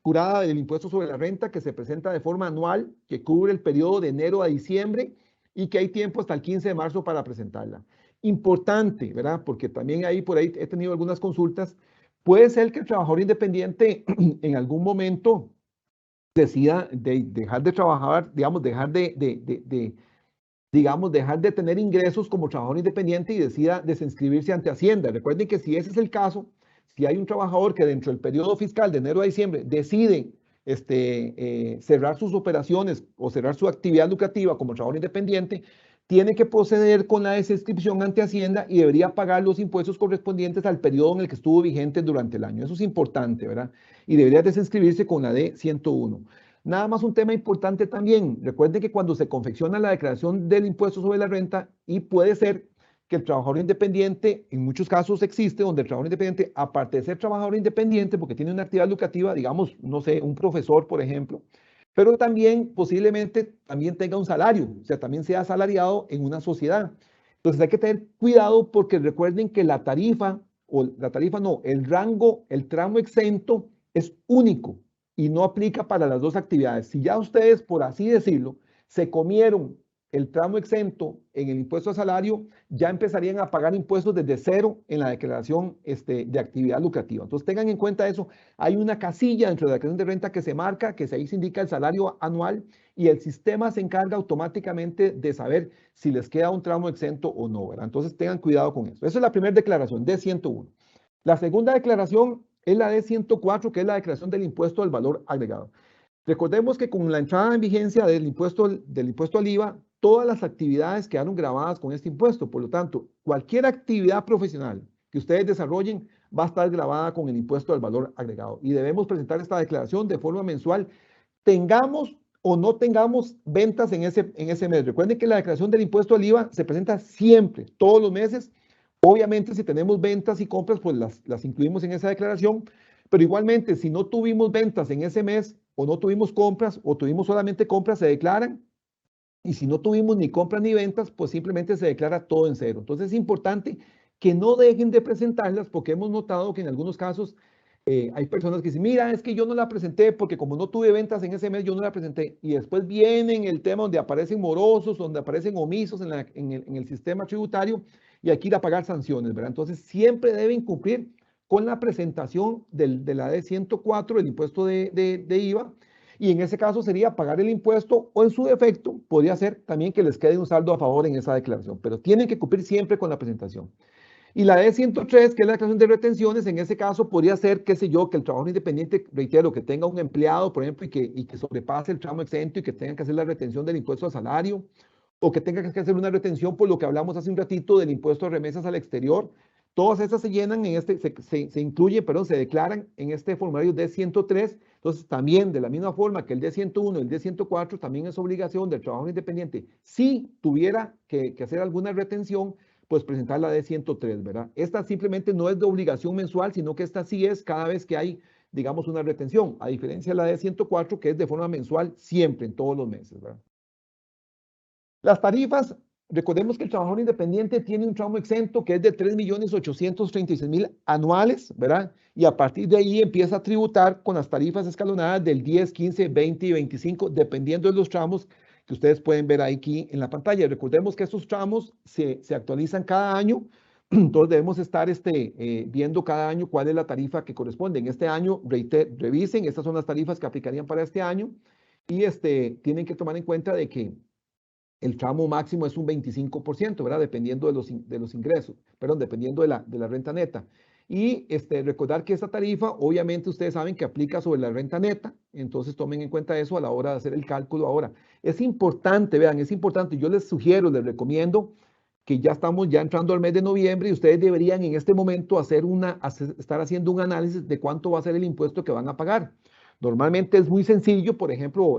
jurada del impuesto sobre la renta, que se presenta de forma anual, que cubre el periodo de enero a diciembre y que hay tiempo hasta el 15 de marzo para presentarla. Importante, ¿verdad? Porque también ahí por ahí he tenido algunas consultas. Puede ser que el trabajador independiente en algún momento decida dejar de trabajar, digamos, dejar de tener ingresos como trabajador independiente y decida desinscribirse ante Hacienda. Recuerden que si ese es el caso, si hay un trabajador que dentro del periodo fiscal de enero a diciembre decide cerrar sus operaciones o cerrar su actividad lucrativa como trabajador independiente, tiene que proceder con la desinscripción ante Hacienda y debería pagar los impuestos correspondientes al periodo en el que estuvo vigente durante el año. Eso es importante, ¿verdad? Y debería desinscribirse con la D101. Nada más un tema importante también. Recuerden que cuando se confecciona la declaración del impuesto sobre la renta, y puede ser que el trabajador independiente, en muchos casos existe, donde el trabajador independiente, aparte de ser trabajador independiente, porque tiene una actividad lucrativa, digamos, no sé, un profesor, por ejemplo, pero también posiblemente también tenga un salario, o sea, también sea asalariado en una sociedad. Entonces hay que tener cuidado porque recuerden que la tarifa, o la tarifa no, el rango, el tramo exento es único y no aplica para las dos actividades. Si ya ustedes, por así decirlo, se comieron el tramo exento en el impuesto a salario, ya empezarían a pagar impuestos desde cero en la declaración de actividad lucrativa. Entonces tengan en cuenta eso. Hay una casilla dentro de la declaración de renta que se marca, que ahí se indica el salario anual y el sistema se encarga automáticamente de saber si les queda un tramo exento o no, ¿verdad? Entonces tengan cuidado con eso. Esa es la primera declaración, D101. La segunda declaración es la D104, que es la declaración del impuesto al valor agregado. Recordemos que con la entrada en vigencia del impuesto al IVA, todas las actividades quedaron grabadas con este impuesto. Por lo tanto, cualquier actividad profesional que ustedes desarrollen va a estar grabada con el impuesto al valor agregado. Y debemos presentar esta declaración de forma mensual, tengamos o no tengamos ventas en ese mes. Recuerden que la declaración del impuesto al IVA se presenta siempre, todos los meses. Obviamente, si tenemos ventas y compras, pues las incluimos en esa declaración. Pero igualmente, si no tuvimos ventas en ese mes o no tuvimos compras o tuvimos solamente compras, se declaran. Y si no tuvimos ni compras ni ventas, pues simplemente se declara todo en cero. Entonces es importante que no dejen de presentarlas porque hemos notado que en algunos casos hay personas que dicen, mira, es que yo no la presenté porque como no tuve ventas en ese mes, yo no la presenté. Y después vienen el tema donde aparecen morosos, donde aparecen omisos en el sistema tributario y hay que ir a pagar sanciones, ¿verdad? Entonces siempre deben cumplir con la presentación de la D104, el impuesto de IVA, y en ese caso sería pagar el impuesto o en su defecto podría ser también que les quede un saldo a favor en esa declaración, pero tienen que cumplir siempre con la presentación. Y la D103, que es la declaración de retenciones, en ese caso podría ser, qué sé yo, que el trabajador independiente, reitero, que tenga un empleado, por ejemplo, y que sobrepase el tramo exento y que tenga que hacer la retención del impuesto al salario, o que tenga que hacer una retención por lo que hablamos hace un ratito del impuesto de remesas al exterior. Todas esas se llenan se incluyen, perdón, se declaran en este formulario D103. Entonces, también de la misma forma que el D101 y el D104, también es obligación del trabajador independiente, si tuviera que hacer alguna retención, pues presentar la D103, ¿verdad? Esta simplemente no es de obligación mensual, sino que esta sí es cada vez que hay digamos, una retención, a diferencia de la de 104, que es de forma mensual siempre, en todos los meses, ¿verdad? Las tarifas, recordemos que el trabajador independiente tiene un tramo exento que es de 3.836.000 anuales, ¿verdad? Y a partir de ahí empieza a tributar con las tarifas escalonadas del 10, 15, 20 y 25, dependiendo de los tramos que ustedes pueden ver aquí en la pantalla. Recordemos que estos tramos se actualizan cada año, entonces debemos estar viendo cada año cuál es la tarifa que corresponde. En este año, revisen, estas son las tarifas que aplicarían para este año y tienen que tomar en cuenta de que el tramo máximo es un 25%, ¿verdad? Dependiendo de los ingresos, perdón, dependiendo de la renta neta. Y recordar que esta tarifa, obviamente ustedes saben que aplica sobre la renta neta, entonces tomen en cuenta eso a la hora de hacer el cálculo ahora. Es importante, vean, es importante, yo les sugiero, les recomiendo que ya estamos ya entrando al mes de noviembre y ustedes deberían en este momento estar haciendo un análisis de cuánto va a ser el impuesto que van a pagar. Normalmente es muy sencillo, por ejemplo,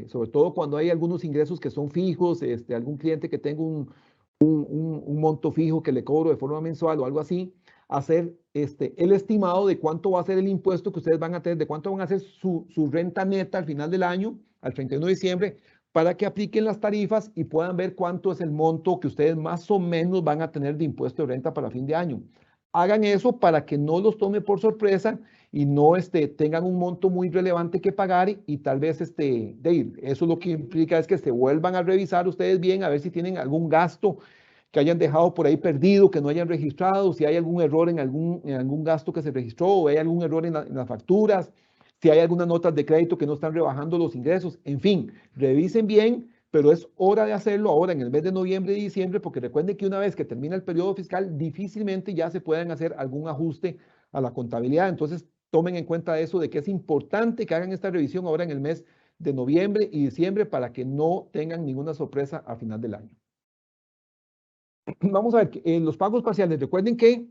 sobre todo cuando hay algunos ingresos que son fijos, algún cliente que tenga un monto fijo que le cobro de forma mensual o algo así, hacer el estimado de cuánto va a ser el impuesto que ustedes van a tener, de cuánto van a ser su renta neta al final del año, al 31 de diciembre, para que apliquen las tarifas y puedan ver cuánto es el monto que ustedes más o menos van a tener de impuesto de renta para fin de año. Hagan eso para que no los tome por sorpresa y no tengan un monto muy relevante que pagar y tal vez eso lo que implica es que se vuelvan a revisar ustedes bien a ver si tienen algún gasto que hayan dejado por ahí perdido, que no hayan registrado, si hay algún error en algún gasto que se registró o hay algún error en las facturas, si hay algunas notas de crédito que no están rebajando los ingresos, en fin, revisen bien, pero es hora de hacerlo ahora en el mes de noviembre y diciembre, porque recuerden que una vez que termina el periodo fiscal, difícilmente ya se pueden hacer algún ajuste a la contabilidad. Entonces, tomen en cuenta eso de que es importante que hagan esta revisión ahora en el mes de noviembre y diciembre para que no tengan ninguna sorpresa a final del año. Vamos a ver, los pagos parciales, recuerden que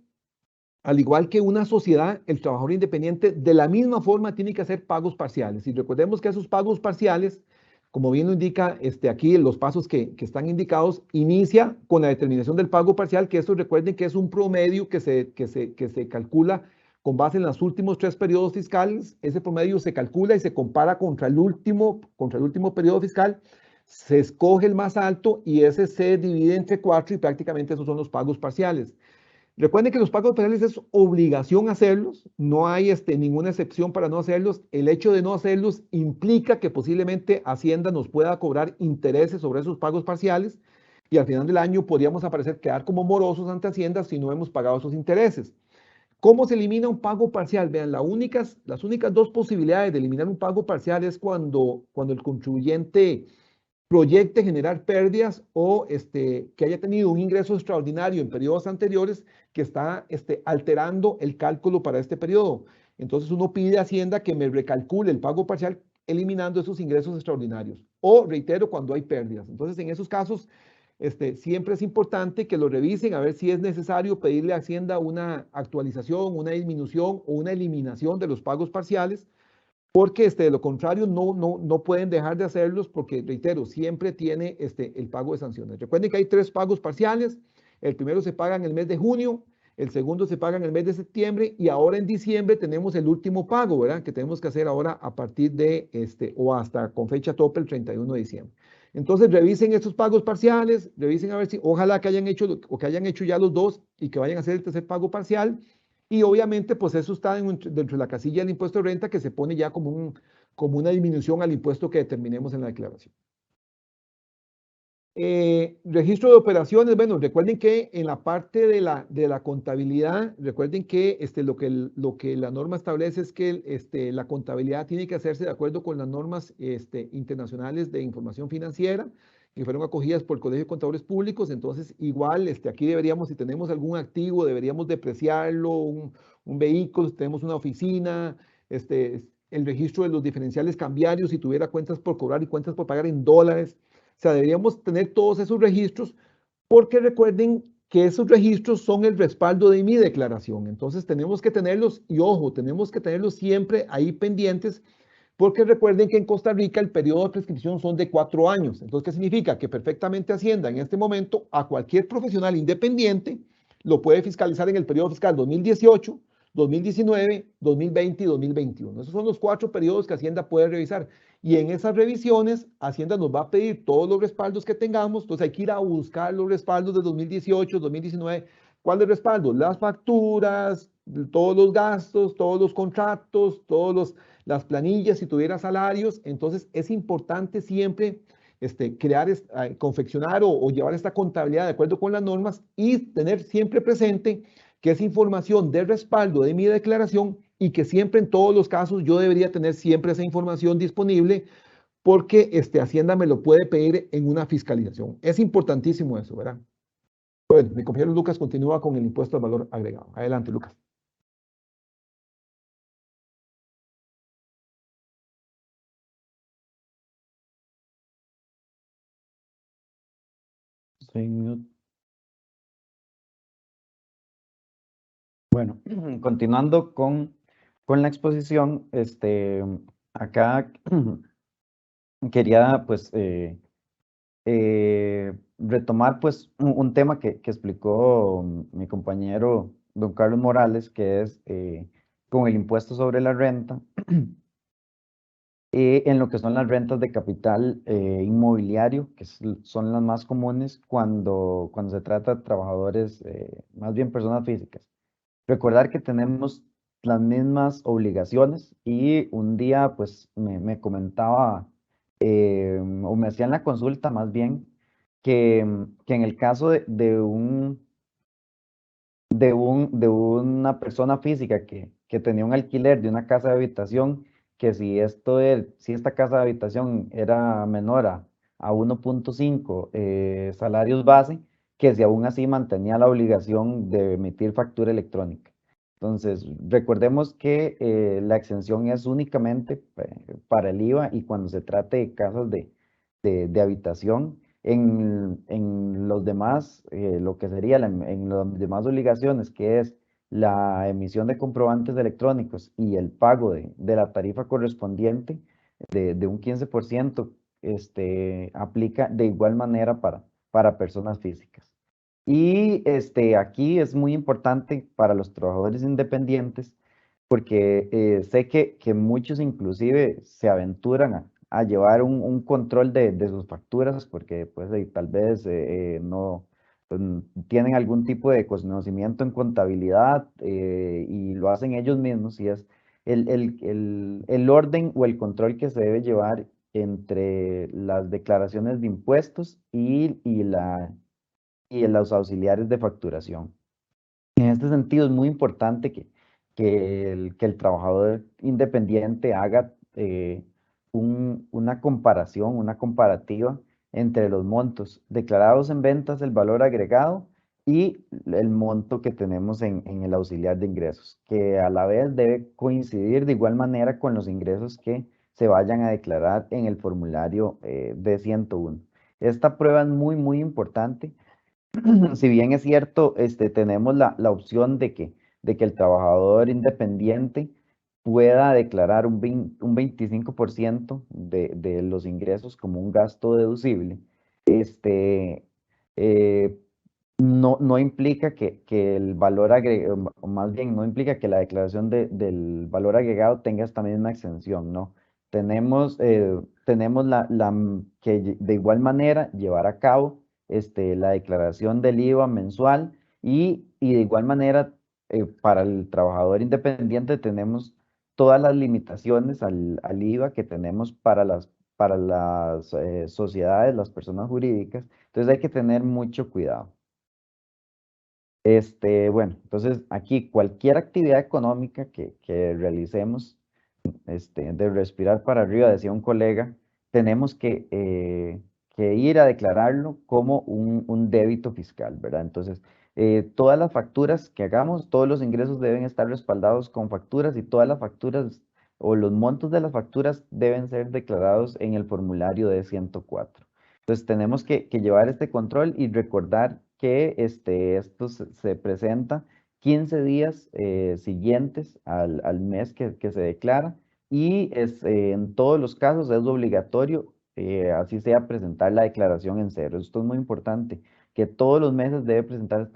al igual que una sociedad, el trabajador independiente de la misma forma tiene que hacer pagos parciales. Y recordemos que esos pagos parciales, como bien lo indica aquí los pasos que están indicados, inicia con la determinación del pago parcial, que eso recuerden que es un promedio que se calcula con base en los últimos 3 periodos fiscales. Ese promedio se calcula y se compara contra el último periodo fiscal. Se escoge el más alto y ese se divide entre 4 y prácticamente esos son los pagos parciales. Recuerden que los pagos parciales es obligación hacerlos, no hay ninguna excepción para no hacerlos. El hecho de no hacerlos implica que posiblemente Hacienda nos pueda cobrar intereses sobre esos pagos parciales y al final del año podríamos quedar como morosos ante Hacienda si no hemos pagado esos intereses. ¿Cómo se elimina un pago parcial? Vean, las únicas 2 posibilidades de eliminar un pago parcial es cuando el contribuyente proyecte generar pérdidas o que haya tenido un ingreso extraordinario en periodos anteriores que está alterando el cálculo para este periodo. Entonces uno pide a Hacienda que me recalcule el pago parcial eliminando esos ingresos extraordinarios. O reitero, cuando hay pérdidas. Entonces en esos casos siempre es importante que lo revisen a ver si es necesario pedirle a Hacienda una actualización, una disminución o una eliminación de los pagos parciales, porque de lo contrario no pueden dejar de hacerlos porque, reitero, siempre tiene el pago de sanciones. Recuerden que hay 3 pagos parciales, el primero se paga en el mes de junio, el segundo se paga en el mes de septiembre y ahora en diciembre tenemos el último pago, ¿verdad? Que tenemos que hacer ahora a partir de o hasta con fecha tope el 31 de diciembre. Entonces revisen estos pagos parciales, revisen a ver si, ojalá que hayan hecho ya los 2 y que vayan a hacer el tercer pago parcial. Y obviamente, pues eso está dentro de la casilla del impuesto de renta que se pone ya como una disminución al impuesto que determinemos en la declaración. Registro de operaciones, bueno, recuerden que en la parte de la contabilidad, recuerden que lo que la norma establece es que la contabilidad tiene que hacerse de acuerdo con las normas internacionales de información financiera que fueron acogidas por el Colegio de Contadores Públicos. Entonces igual aquí deberíamos, si tenemos algún activo, deberíamos depreciarlo, un vehículo, si tenemos una oficina, el registro de los diferenciales cambiarios, si tuviera cuentas por cobrar y cuentas por pagar en dólares. O sea, deberíamos tener todos esos registros porque recuerden que esos registros son el respaldo de mi declaración. Entonces tenemos que tenerlos y ojo, tenemos que tenerlos siempre ahí pendientes porque recuerden que en Costa Rica el periodo de prescripción son de 4 años. Entonces, ¿qué significa? Que perfectamente Hacienda en este momento a cualquier profesional independiente lo puede fiscalizar en el periodo fiscal 2018, 2019, 2020 y 2021. Esos son los 4 periodos que Hacienda puede revisar. Y en esas revisiones, Hacienda nos va a pedir todos los respaldos que tengamos. Entonces hay que ir a buscar los respaldos de 2018, 2019. ¿Cuáles respaldos? Las facturas, todos los gastos, todos los contratos, las planillas, si tuviera salarios. Entonces es importante siempre crear, confeccionar o llevar esta contabilidad de acuerdo con las normas y tener siempre presente que es información de respaldo de mi declaración y que siempre en todos los casos yo debería tener siempre esa información disponible porque Hacienda me lo puede pedir en una fiscalización. Es importantísimo eso, ¿verdad? Bueno, mi compañero Lucas continúa con el impuesto al valor agregado. Adelante, Lucas. Bueno, continuando con la exposición, acá quería pues retomar pues un tema que explicó mi compañero don Carlos Morales, que es con el impuesto sobre la renta, en lo que son las rentas de capital inmobiliario, que son las más comunes cuando se trata de trabajadores, más bien personas físicas. Recordar que tenemos las mismas obligaciones y un día pues me comentaba o me hacían la consulta más bien que en el caso de una persona física que tenía un alquiler de una casa de habitación, que si esta casa de habitación era menor a 1.5 salarios base, que si aún así mantenía la obligación de emitir factura electrónica. Entonces, recordemos que la exención es únicamente para el IVA y cuando se trate de casas de habitación. En los demás, lo que sería en las demás obligaciones, que es la emisión de comprobantes electrónicos y el pago de la tarifa correspondiente de un 15%, aplica de igual manera para personas físicas. Y aquí es muy importante para los trabajadores independientes porque sé que muchos inclusive se aventuran a llevar un control de sus facturas porque pues tal vez no pues, tienen algún tipo de conocimiento en contabilidad y lo hacen ellos mismos y es el orden o el control que se debe llevar entre las declaraciones de impuestos y los auxiliares de facturación. En este sentido, es muy importante que el trabajador independiente haga una comparación, una comparativa entre los montos declarados en ventas, el valor agregado y el monto que tenemos en el auxiliar de ingresos, que a la vez debe coincidir de igual manera con los ingresos que se vayan a declarar en el formulario D101. Esta prueba es muy, muy importante. Si bien es cierto, tenemos la opción de que el trabajador independiente pueda declarar un 25% de los ingresos como un gasto deducible, eh, no implica que el valor agregado, o más bien no implica que la declaración del valor agregado tenga esta misma exención, ¿no? Tenemos que de igual manera llevar a cabo la declaración del IVA mensual y de igual manera para el trabajador independiente tenemos todas las limitaciones al IVA que tenemos para las sociedades, las personas jurídicas. Entonces hay que tener mucho cuidado. Bueno, entonces aquí cualquier actividad económica que realicemos, de respirar para arriba, decía un colega, tenemos que ir a declararlo como un débito fiscal, ¿verdad? Entonces, todas las facturas que hagamos, todos los ingresos deben estar respaldados con facturas y todas las facturas o los montos de las facturas deben ser declarados en el formulario de 104. Entonces, tenemos que llevar este control y recordar que esto se presenta 15 días siguientes al mes que se declara y en todos los casos es obligatorio, así sea, presentar la declaración en cero. Esto es muy importante, que todos los meses debe presentar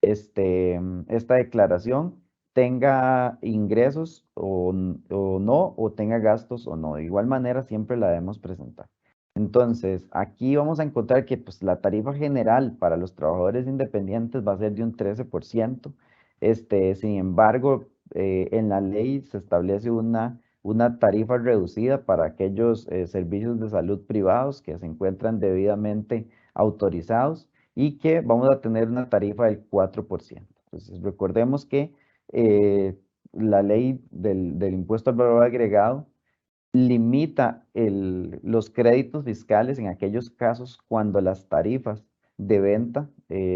esta declaración tenga ingresos o no, o tenga gastos o no. De igual manera, siempre la debemos presentar. Entonces, aquí vamos a encontrar que pues, la tarifa general para los trabajadores independientes va a ser de un 13%. Sin embargo, en la ley se establece una tarifa reducida para aquellos servicios de salud privados que se encuentran debidamente autorizados y que vamos a tener una tarifa del 4%. Entonces, recordemos que la ley del impuesto al valor agregado limita los créditos fiscales en aquellos casos cuando las tarifas de venta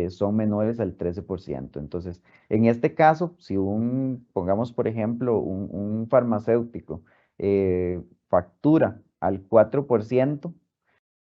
son menores al 13%. Entonces, en este caso, si pongamos por ejemplo, un farmacéutico factura al 4%,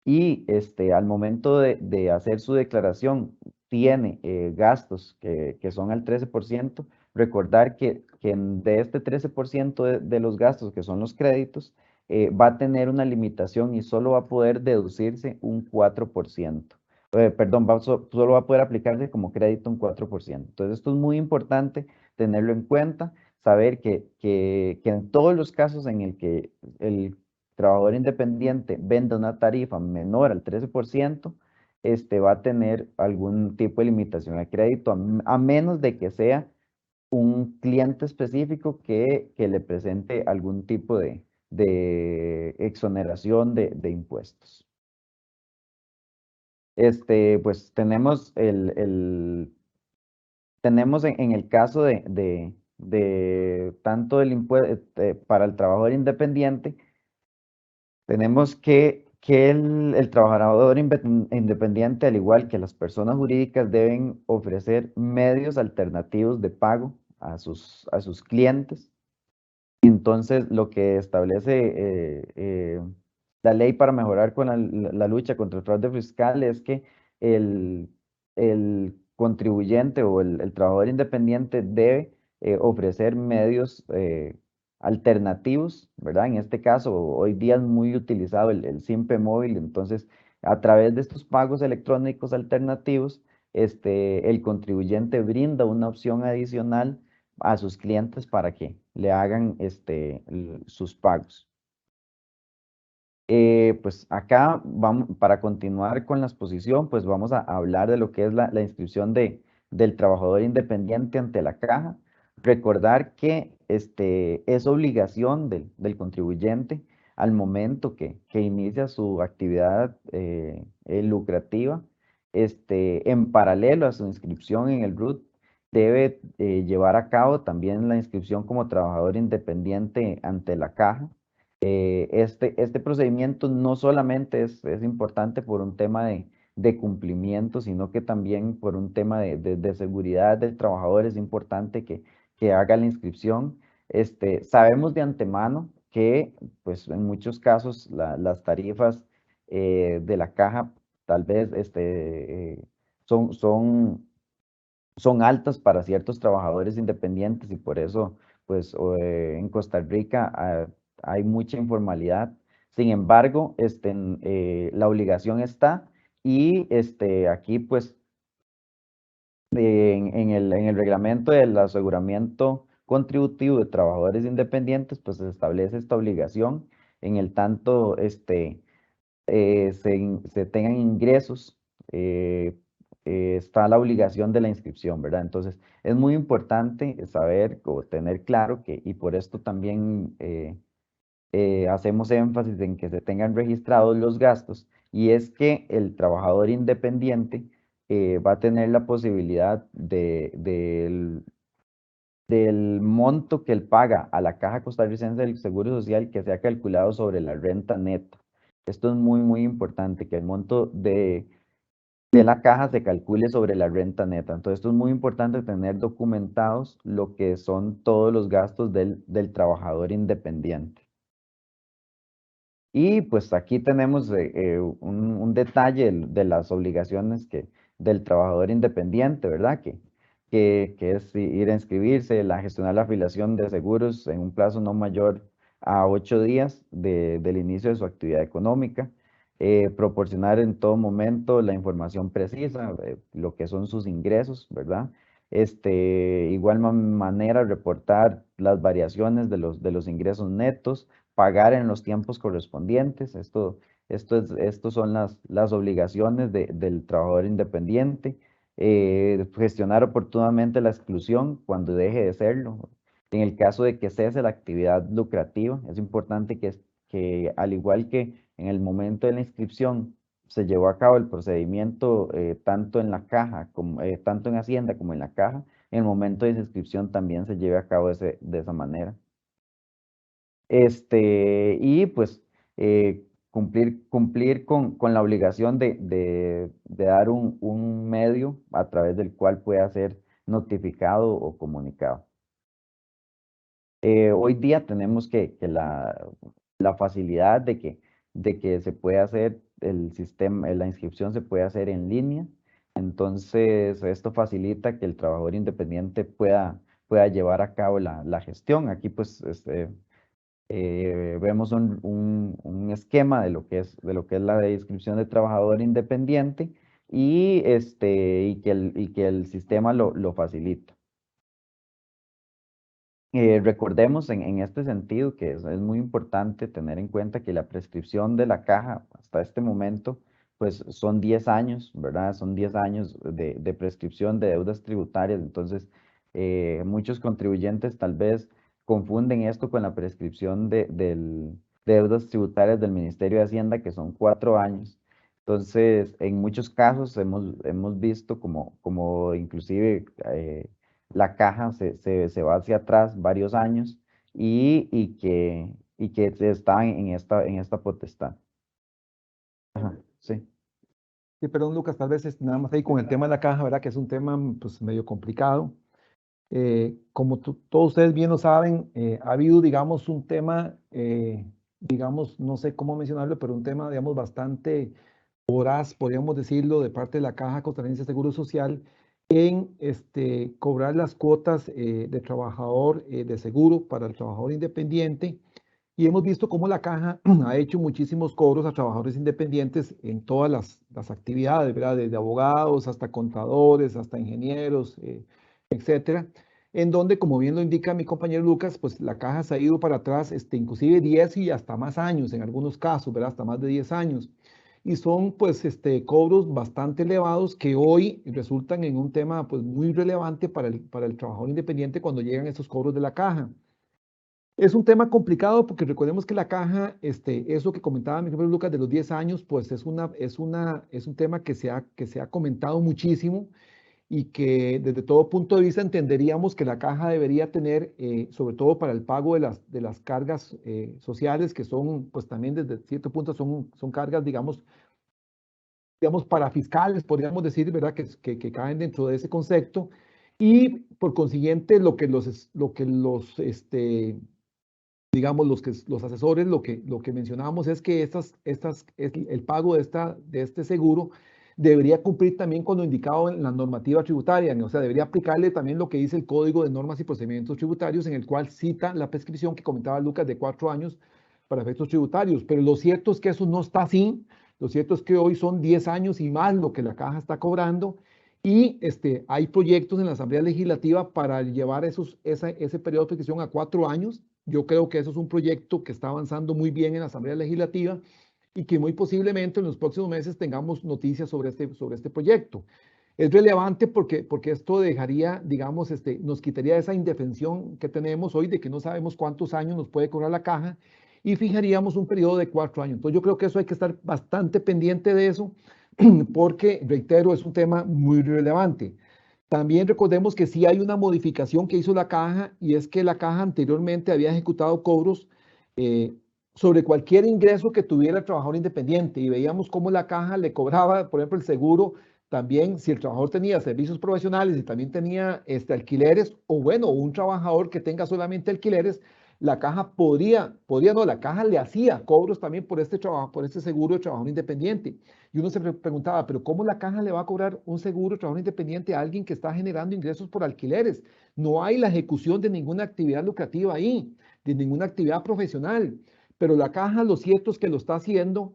y al momento de hacer su declaración tiene gastos que son al 13%, recordar que de este 13% de los gastos, que son los créditos, va a tener una limitación y solo va a poder deducirse un 4%. Perdón, solo va a poder aplicarse como crédito un 4%. Entonces, esto es muy importante tenerlo en cuenta, saber que en todos los casos en el que el trabajador independiente venda una tarifa menor al 13%, va a tener algún tipo de limitación al crédito, a menos de que sea un cliente específico que le presente algún tipo de exoneración de impuestos. Pues tenemos tenemos en el caso de tanto el impuesto para el trabajador independiente, tenemos que el trabajador independiente, al igual que las personas jurídicas, deben ofrecer medios alternativos de pago a sus clientes. Entonces, lo que establece la ley para mejorar con la lucha contra el fraude fiscal es que el, el contribuyente o el trabajador independiente debe ofrecer medios alternativos, ¿verdad? En este caso, hoy día es muy utilizado el Simpe Móvil, entonces, a través de estos pagos electrónicos alternativos, el contribuyente brinda una opción adicional a sus clientes para que le hagan sus pagos. Pues acá vamos, para continuar con la exposición, pues vamos a hablar de lo que es la inscripción del trabajador independiente ante la caja. Recordar que es obligación del contribuyente al momento que inicia su actividad lucrativa, en paralelo a su inscripción en el RUT, debe llevar a cabo también la inscripción como trabajador independiente ante la caja. Este procedimiento no solamente es importante por un tema de cumplimiento, sino que también por un tema de seguridad del trabajador es importante que haga la inscripción. Sabemos de antemano que pues, en muchos casos las tarifas de la caja tal vez son, son, son altas para ciertos trabajadores independientes y por eso pues en Costa Rica hay mucha informalidad. Sin embargo, la obligación está y aquí pues en el reglamento del aseguramiento contributivo de trabajadores independientes pues se establece esta obligación en el tanto se tengan ingresos, está la obligación de la inscripción, ¿verdad? Entonces, es muy importante saber o tener claro que, y por esto también hacemos énfasis en que se tengan registrados los gastos, y es que el trabajador independiente va a tener la posibilidad del monto que él paga a la Caja Costarricense del Seguro Social que sea calculado sobre la renta neta. Esto es muy, muy importante, que el monto de la caja se calcule sobre la renta neta. Entonces, esto es muy importante tener documentados lo que son todos los gastos del trabajador independiente. Y pues aquí tenemos un detalle de las obligaciones del trabajador independiente, ¿verdad? Que es ir a inscribirse, gestionar la afiliación de seguros en un plazo no mayor a 8 días del inicio de su actividad económica, proporcionar en todo momento la información precisa, lo que son sus ingresos, ¿verdad? igual manera reportar las variaciones de los ingresos netos, pagar en los tiempos correspondientes. Estos son las obligaciones del trabajador independiente. Gestionar oportunamente la exclusión cuando deje de serlo. En el caso de que cese la actividad lucrativa, es importante que al igual que en el momento de la inscripción se llevó a cabo el procedimiento tanto en la caja, como, tanto en Hacienda como en la caja, en el momento de esa inscripción también se lleve a cabo de esa manera. Y pues cumplir con la obligación de dar un medio a través del cual pueda ser notificado o comunicado. Hoy día tenemos que la facilidad de que se puede hacer el sistema, la inscripción se puede hacer en línea. Entonces, esto facilita que el trabajador independiente pueda llevar a cabo la gestión. Aquí, pues, vemos un esquema de lo que es la inscripción de trabajador independiente y que el sistema lo facilita. Recordemos en este sentido que es muy importante tener en cuenta que la prescripción de la caja hasta este momento pues son 10 años, ¿verdad? Son 10 años de prescripción de deudas tributarias. Entonces, muchos contribuyentes tal vez confunden esto con la prescripción de deudas tributarias del Ministerio de Hacienda, que son 4 años. Entonces, en muchos casos hemos visto como inclusive la caja se va hacia atrás varios años y que está en esta potestad. Ajá, sí. Sí, perdón, Lucas, tal vez nada más ahí con el tema de la caja, ¿verdad? Que es un tema pues medio complicado. Como todos ustedes bien lo saben, ha habido, digamos, un tema, digamos, no sé cómo mencionarlo, pero un tema, digamos, bastante voraz, podríamos decirlo, de parte de la Caja Costarricense de Seguro Social en cobrar las cuotas de trabajador de seguro para el trabajador independiente. Y hemos visto cómo la Caja ha hecho muchísimos cobros a trabajadores independientes en todas las actividades, ¿verdad? Desde abogados hasta contadores, hasta ingenieros, etcétera. En donde, como bien lo indica mi compañero Lucas, pues la Caja se ha ido para atrás, inclusive 10 y hasta más años en algunos casos, ¿verdad? Hasta más de 10 años. Y son pues cobros bastante elevados que hoy resultan en un tema pues muy relevante para el trabajador independiente cuando llegan estos cobros de la Caja. Es un tema complicado porque recordemos que la caja, eso que comentaba mi compañero Lucas de los 10 años, pues es un tema que se ha comentado muchísimo y que desde todo punto de vista entenderíamos que la caja debería tener, sobre todo para el pago de las cargas sociales, que son, pues también desde cierto punto son cargas, digamos, para fiscales, podríamos decir, ¿verdad? Que caen dentro de ese concepto. Y por consiguiente, digamos, los asesores, lo que mencionábamos es que el pago de este seguro debería cumplir también con lo indicado en la normativa tributaria, o sea, debería aplicarle también lo que dice el Código de Normas y Procedimientos Tributarios, en el cual cita la prescripción que comentaba Lucas de 4 años para efectos tributarios. Pero lo cierto es que eso no está así. Lo cierto es que hoy son 10 años y más lo que la caja está cobrando. Y hay proyectos en la Asamblea Legislativa para llevar ese periodo de prescripción a 4 años. Yo creo que eso es un proyecto que está avanzando muy bien en la Asamblea Legislativa y que muy posiblemente en los próximos meses tengamos noticias sobre este proyecto. Es relevante porque esto dejaría, digamos, nos quitaría esa indefensión que tenemos hoy de que no sabemos cuántos años nos puede cobrar la caja y fijaríamos un periodo de 4 años. Entonces yo creo que eso hay que estar bastante pendiente de eso porque, reitero, es un tema muy relevante. También recordemos que sí hay una modificación que hizo la caja y es que la caja anteriormente había ejecutado cobros sobre cualquier ingreso que tuviera el trabajador independiente y veíamos cómo la caja le cobraba, por ejemplo, el seguro también si el trabajador tenía servicios profesionales y también tenía alquileres o bueno, un trabajador que tenga solamente alquileres, la caja la caja le hacía cobros también por este trabajo, por este seguro de trabajador independiente. Y uno se preguntaba, pero ¿cómo la caja le va a cobrar un seguro de trabajador independiente a alguien que está generando ingresos por alquileres? No hay la ejecución de ninguna actividad lucrativa ahí, de ninguna actividad profesional. Pero la caja lo cierto es que lo está haciendo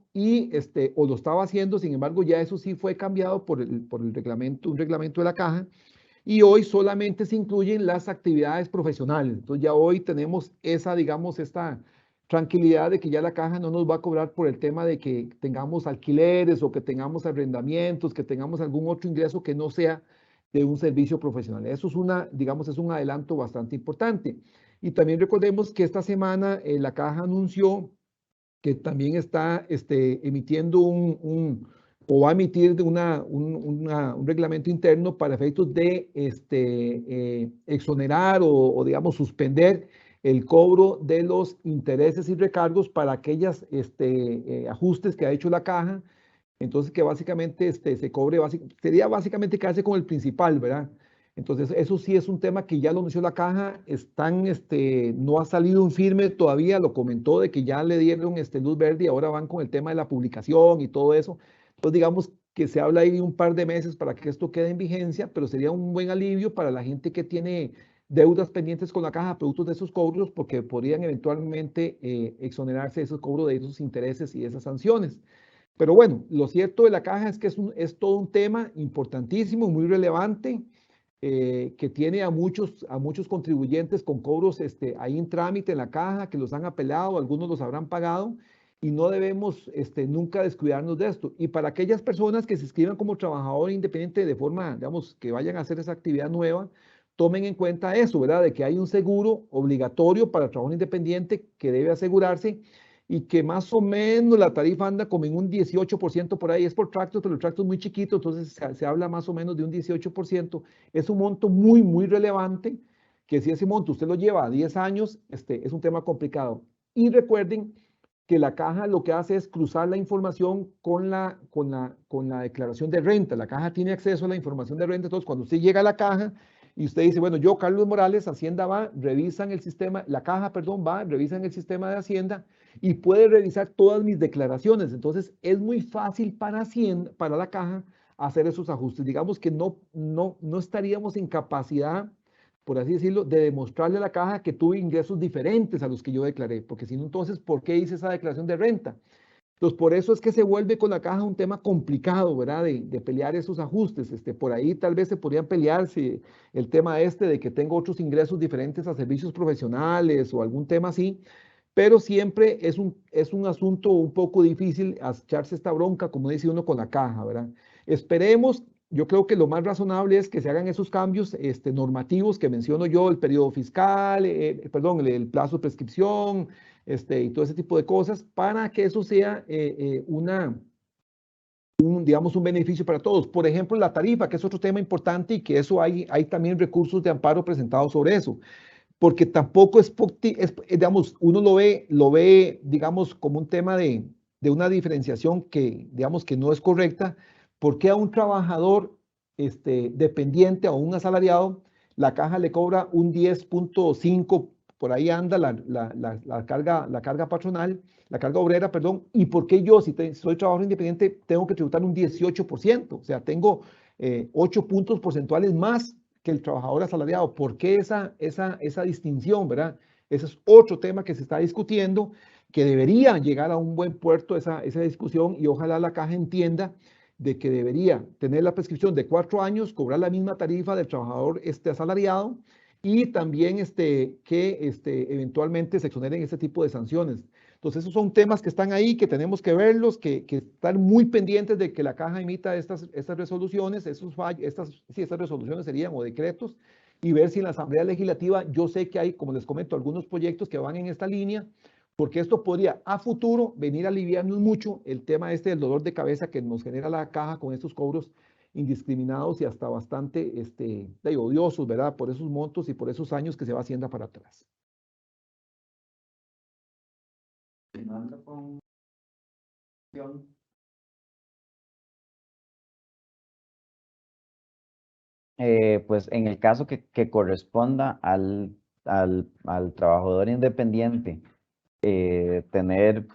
o lo estaba haciendo, sin embargo ya eso sí fue cambiado por el reglamento, un reglamento de la caja y hoy solamente se incluyen las actividades profesionales. Entonces ya hoy tenemos esa, digamos, esta tranquilidad de que ya la caja no nos va a cobrar por el tema de que tengamos alquileres o que tengamos arrendamientos, que tengamos algún otro ingreso que no sea de un servicio profesional. Eso es una, digamos, es un adelanto bastante importante. Y también recordemos que esta semana la caja anunció que también está emitiendo o va a emitir de un reglamento interno para efectos de exonerar o, digamos, suspender el cobro de los intereses y recargos para aquellos ajustes que ha hecho la caja. Entonces, que básicamente se cobre, sería básicamente quedarse con el principal, ¿verdad? Entonces, eso sí es un tema que ya lo anunció la caja, no ha salido un firme todavía, lo comentó de que ya le dieron luz verde y ahora van con el tema de la publicación y todo eso. Entonces, digamos que se habla ahí de un par de meses para que esto quede en vigencia, pero sería un buen alivio para la gente que tiene deudas pendientes con la caja, productos de esos cobros, porque podrían eventualmente exonerarse de esos cobros, de esos intereses y de esas sanciones. Pero bueno, lo cierto de la caja es que es todo un tema importantísimo, muy relevante, que tiene a muchos contribuyentes con cobros ahí en trámite en la caja, que los han apelado, algunos los habrán pagado, y no debemos nunca descuidarnos de esto. Y para aquellas personas que se inscriban como trabajador independiente de forma, digamos, que vayan a hacer esa actividad nueva, tomen en cuenta eso, ¿verdad? De que hay un seguro obligatorio para el trabajador independiente que debe asegurarse y que más o menos la tarifa anda como en un 18% por ahí, es por tractos, pero el tracto es muy chiquito, entonces se habla más o menos de un 18%, es un monto muy, muy relevante, que si ese monto usted lo lleva a 10 años, es un tema complicado. Y recuerden que la caja lo que hace es cruzar la información con la declaración de renta, la caja tiene acceso a la información de renta, entonces cuando usted llega a la caja, y usted dice, bueno, yo, Carlos Morales, Hacienda va, revisan el sistema, la caja, perdón, va, revisan el sistema de Hacienda y puede revisar todas mis declaraciones. Entonces, es muy fácil para Hacienda, para la caja, hacer esos ajustes. Digamos que no estaríamos en capacidad, por así decirlo, de demostrarle a la caja que tuve ingresos diferentes a los que yo declaré, porque si no, entonces, ¿por qué hice esa declaración de renta? Entonces, por eso es que se vuelve con la caja un tema complicado, ¿verdad? De pelear esos ajustes. Por ahí tal vez se podrían pelear si el tema de que tengo otros ingresos diferentes a servicios profesionales o algún tema así, pero siempre es un asunto un poco difícil echarse esta bronca, como dice uno, con la caja, ¿verdad? Esperemos, yo creo que lo más razonable es que se hagan esos cambios normativos que menciono yo, el periodo fiscal, perdón, el plazo de prescripción, y todo ese tipo de cosas, para que eso sea digamos, un beneficio para todos. Por ejemplo, la tarifa, que es otro tema importante y que eso hay también recursos de amparo presentados sobre eso, porque tampoco digamos, uno lo ve, digamos, como un tema de una diferenciación que, digamos, que no es correcta, porque a un trabajador dependiente o un asalariado, la caja le cobra un 10.5, por ahí anda la carga patronal, la carga obrera, perdón, y por qué yo, si soy trabajador independiente, tengo que tributar un 18%, o sea, tengo 8 puntos porcentuales más que el trabajador asalariado. ¿Por qué esa distinción, verdad? Ese es otro tema que se está discutiendo, que debería llegar a un buen puerto esa discusión y ojalá la caja entienda de que debería tener la prescripción de 4 años, cobrar la misma tarifa del trabajador asalariado y también que eventualmente se exoneren este tipo de sanciones. Entonces, esos son temas que están ahí, que tenemos que verlos, que están muy pendientes de que la caja emita estas resoluciones, estas resoluciones serían o decretos, y ver si en la Asamblea Legislativa, yo sé que hay, como les comento, algunos proyectos que van en esta línea, porque esto podría a futuro venir a aliviarnos mucho el tema del dolor de cabeza que nos genera la caja con estos cobros indiscriminados y hasta bastante odiosos, ¿verdad? Por esos montos y por esos años que se va haciendo para atrás. Pues en el caso que corresponda al trabajador independiente, tener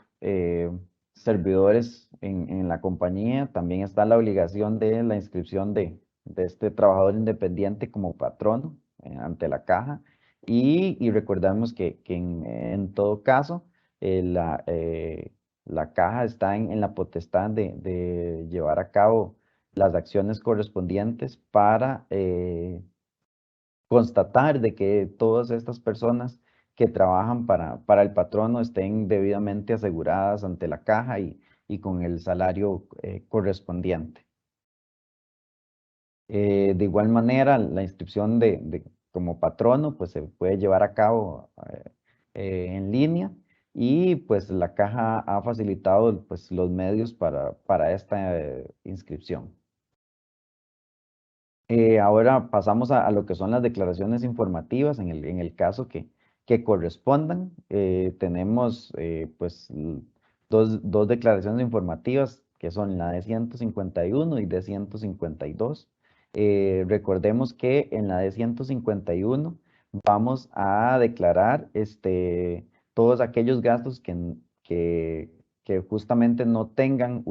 servidores en la compañía, también está la obligación de la inscripción de este trabajador independiente como patrono ante la caja. Y recordamos que en todo caso, la caja está en la potestad de llevar a cabo las acciones correspondientes para constatar de que todas estas personas que trabajan para el patrono estén debidamente aseguradas ante la caja y con el salario correspondiente. De igual manera, la inscripción como patrono pues se puede llevar a cabo en línea y pues la caja ha facilitado pues los medios para esta inscripción. Ahora pasamos a lo que son las declaraciones informativas en el caso que correspondan. Tenemos pues dos declaraciones informativas que son la de 151 y de 152. Recordemos que en la de 151 vamos a declarar todos aquellos gastos que justamente no tengan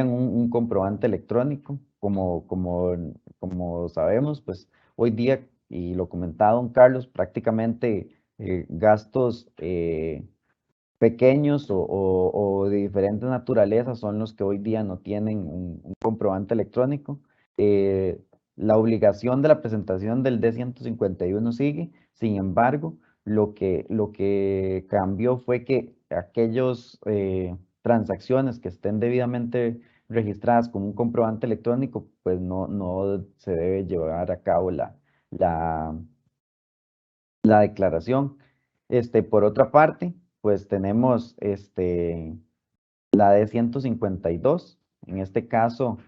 un comprobante electrónico, como sabemos, pues hoy día, y lo comentaba don Carlos, prácticamente gastos pequeños o de diferentes naturalezas son los que hoy día no tienen un comprobante electrónico. La obligación de la presentación del D-151 sigue, sin embargo, lo que cambió fue que aquellos transacciones que estén debidamente registradas con un comprobante electrónico, pues no se debe llevar a cabo la declaración. Por otra parte, pues tenemos la de 152. En este caso,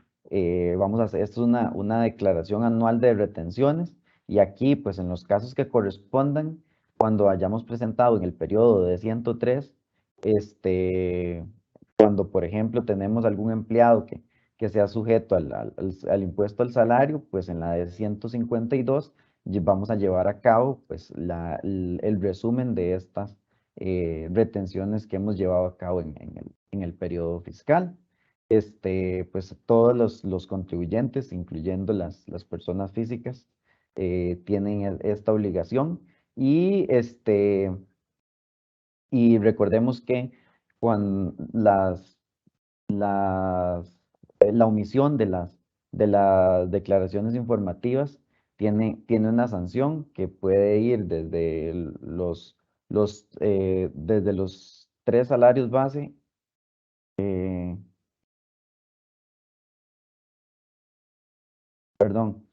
vamos a hacer, esto es una declaración anual de retenciones y aquí, pues en los casos que correspondan, cuando hayamos presentado en el periodo de 103, cuando por ejemplo tenemos algún empleado que sea sujeto al impuesto al salario, pues en la de 152 vamos a llevar a cabo pues el resumen de estas retenciones que hemos llevado a cabo en el periodo fiscal. Pues todos los contribuyentes, incluyendo las personas físicas, tienen esta obligación y recordemos que cuando la omisión de las declaraciones informativas tiene una sanción que puede ir desde desde los 3 salarios base perdón,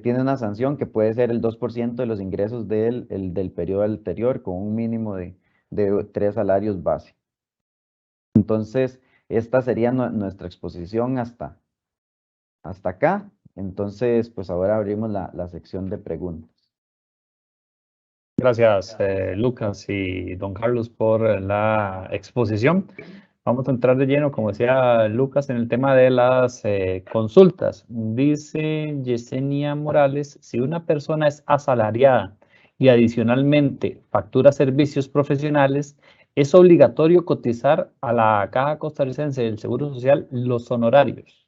tiene una sanción que puede ser el 2% de los ingresos del periodo anterior con un mínimo de 3 salarios base. Entonces, esta sería nuestra exposición hasta acá. Entonces, pues ahora abrimos la sección de preguntas. Gracias, Lucas y don Carlos, por la exposición. Vamos a entrar de lleno, como decía Lucas, en el tema de las consultas. Dice Yesenia Morales, si una persona es asalariada y adicionalmente factura servicios profesionales, ¿es obligatorio cotizar a la Caja Costarricense del Seguro Social los honorarios?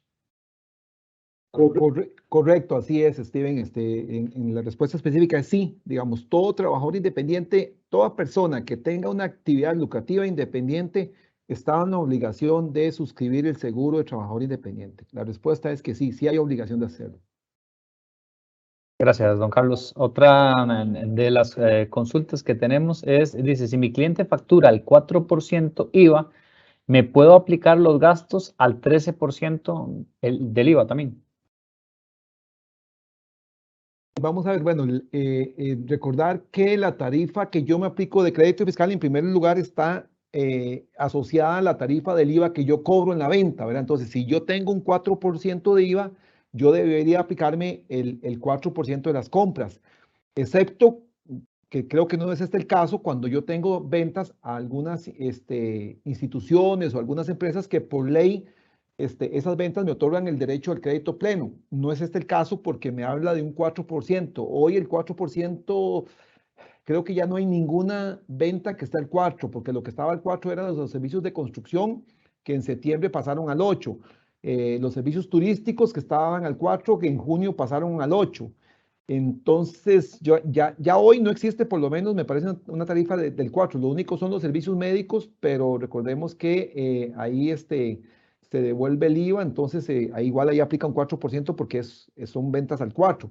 Correcto, así es, Steven. En la respuesta específica es sí. Digamos, todo trabajador independiente, toda persona que tenga una actividad lucrativa independiente está en la obligación de suscribir el seguro de trabajador independiente. La respuesta es que sí, sí hay obligación de hacerlo. Gracias, don Carlos. Otra de las consultas que tenemos dice, si mi cliente factura el 4% IVA, ¿me puedo aplicar los gastos al 13% del IVA también? Vamos a ver, bueno, recordar que la tarifa que yo me aplico de crédito fiscal en primer lugar está asociada a la tarifa del IVA que yo cobro en la venta, ¿verdad? Entonces, si yo tengo un 4% de IVA, yo debería aplicarme el 4% de las compras, excepto que creo que no es este el caso cuando yo tengo ventas a algunas instituciones o algunas empresas que por ley esas ventas me otorgan el derecho al crédito pleno. No es este el caso porque me habla de un 4%. Hoy el 4%, creo que ya no hay ninguna venta que esté al 4%, porque lo que estaba al 4% eran los servicios de construcción que en septiembre pasaron al 8%. Los servicios turísticos que estaban al 4%, que en junio pasaron al 8%. Entonces, ya hoy no existe, por lo menos me parece una tarifa del 4%. Lo único son los servicios médicos, pero recordemos que ahí se devuelve el IVA, entonces igual ahí aplica un 4% porque son ventas al 4%.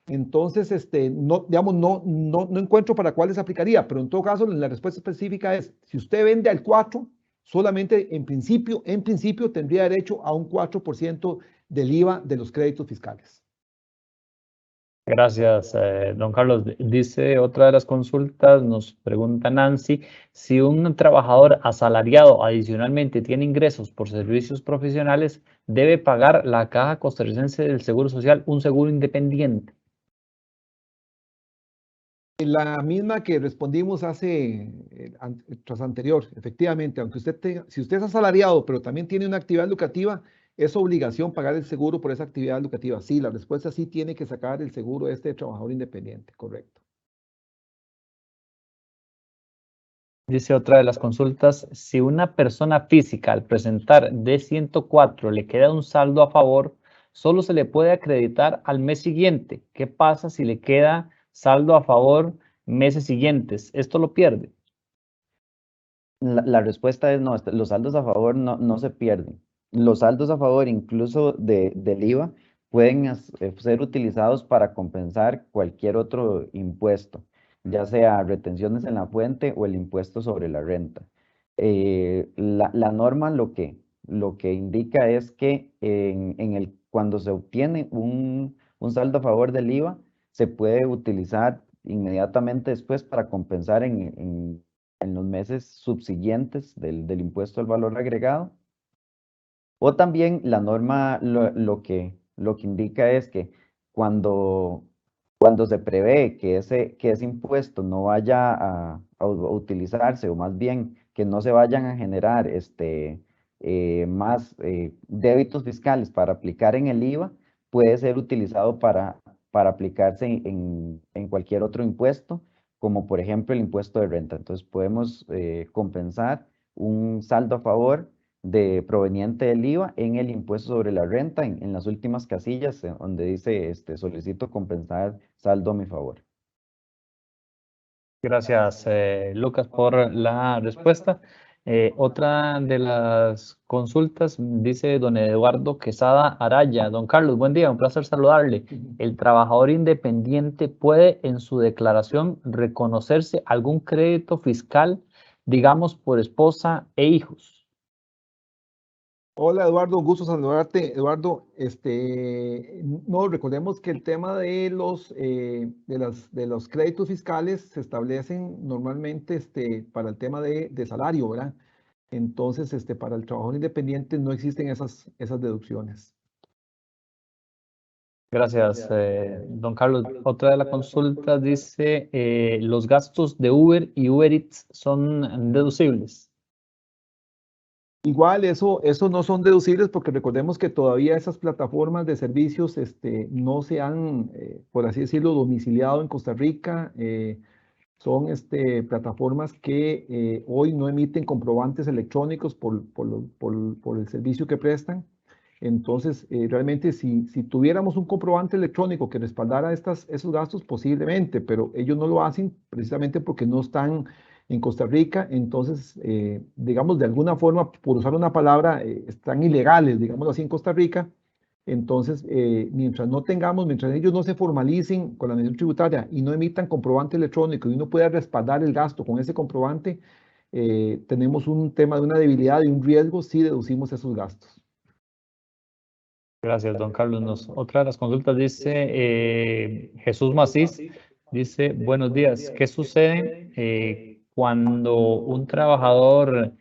Entonces, no, digamos, no encuentro para cuáles aplicaría, pero en todo caso, la respuesta específica es, si usted vende al 4%, solamente en principio tendría derecho a un 4% del IVA de los créditos fiscales. Gracias, don Carlos. Dice otra de las consultas, nos pregunta Nancy, si un trabajador asalariado adicionalmente tiene ingresos por servicios profesionales, ¿debe pagar la Caja Costarricense del Seguro Social un seguro independiente? La misma que respondimos tras anterior, efectivamente, aunque si usted es asalariado, pero también tiene una actividad educativa, es obligación pagar el seguro por esa actividad educativa. Sí, la respuesta sí tiene que sacar el seguro de trabajador independiente, correcto. Dice otra de las consultas, si una persona física al presentar D104 le queda un saldo a favor, solo se le puede acreditar al mes siguiente. ¿Qué pasa si le queda saldo a favor meses siguientes? ¿Esto lo pierde? La respuesta es no, los saldos a favor no se pierden. Los saldos a favor, incluso del IVA, pueden ser utilizados para compensar cualquier otro impuesto, ya sea retenciones en la fuente o el impuesto sobre la renta. La norma lo que indica es que cuando se obtiene un saldo a favor del IVA, se puede utilizar inmediatamente después para compensar en los meses subsiguientes del impuesto al valor agregado. O también la norma lo que indica es que cuando se prevé que ese impuesto no vaya a utilizarse, o más bien que no se vayan a generar más débitos fiscales para aplicar en el IVA, puede ser utilizado para aplicarse en cualquier otro impuesto, como por ejemplo el impuesto de renta. Entonces podemos compensar un saldo a favor proveniente del IVA en el impuesto sobre la renta, en las últimas casillas donde dice solicito compensar saldo a mi favor. Gracias, Lucas, por la respuesta. Otra de las consultas dice don Eduardo Quesada Araya. Don Carlos, buen día, un placer saludarle. ¿El trabajador independiente puede en su declaración reconocerse algún crédito fiscal, digamos, por esposa e hijos? Hola Eduardo, un gusto saludarte. Eduardo, no, recordemos que el tema de los créditos fiscales se establecen normalmente para el tema de salario, ¿verdad? Entonces, para el trabajador independiente no existen esas deducciones. Gracias, don Carlos. Otra de las consultas dice, ¿los gastos de Uber y Uber Eats son deducibles? Igual, eso no son deducibles porque recordemos que todavía esas plataformas de servicios no se han, por así decirlo, domiciliado en Costa Rica. Son plataformas que hoy no emiten comprobantes electrónicos por el servicio que prestan. Entonces, realmente si tuviéramos un comprobante electrónico que respaldara esos gastos, posiblemente, pero ellos no lo hacen precisamente porque no están en Costa Rica. Entonces, digamos, de alguna forma, por usar una palabra, están ilegales, digámoslo así, en Costa Rica. Entonces, mientras ellos no se formalicen con la administración tributaria y no emitan comprobante electrónico y uno pueda respaldar el gasto con ese comprobante, tenemos un tema de una debilidad y un riesgo si deducimos esos gastos. Gracias, don Carlos. Otra de las consultas dice, Jesús Macís, dice, buenos días, ¿qué sucede cuando un trabajador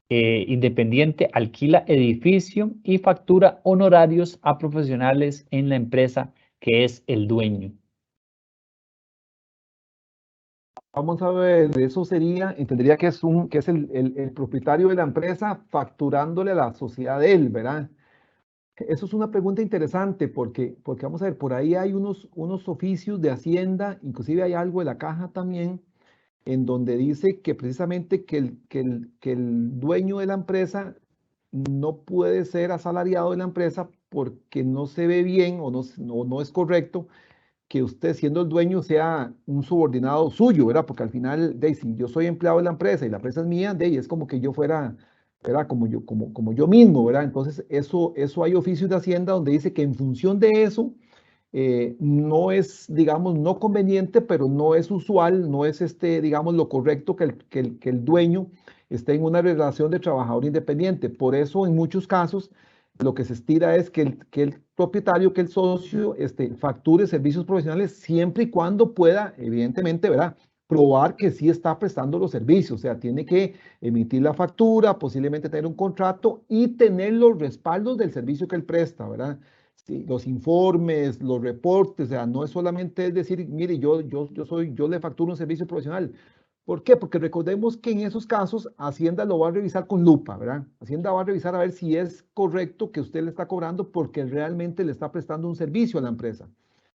independiente alquila edificio y factura honorarios a profesionales en la empresa que es el dueño? Vamos a ver, eso entendería que es el propietario de la empresa facturándole a la sociedad de él, ¿verdad? Eso es una pregunta interesante porque vamos a ver, por ahí hay unos oficios de Hacienda, inclusive hay algo de la Caja también, en donde dice que precisamente que el dueño de la empresa no puede ser asalariado de la empresa porque no se ve bien o no es correcto que usted siendo el dueño sea un subordinado suyo, ¿verdad? Porque al final, si yo soy empleado de la empresa y la empresa es mía, es como que yo fuera ¿verdad? Como yo mismo, ¿verdad? Entonces, eso hay oficios de Hacienda donde dice que en función de eso, no es, digamos, no conveniente, pero no es usual, no es, digamos, lo correcto que el dueño esté en una relación de trabajador independiente. Por eso, en muchos casos, lo que se estira es que el propietario, que el socio, facture servicios profesionales siempre y cuando pueda, evidentemente, ¿verdad? Probar que sí está prestando los servicios, o sea, tiene que emitir la factura, posiblemente tener un contrato y tener los respaldos del servicio que él presta, ¿verdad? Sí, los informes, los reportes, o sea, no es solamente decir, mire, yo le facturo un servicio profesional. ¿Por qué? Porque recordemos que en esos casos Hacienda lo va a revisar con lupa, ¿verdad? Hacienda va a revisar a ver si es correcto que usted le está cobrando porque realmente le está prestando un servicio a la empresa.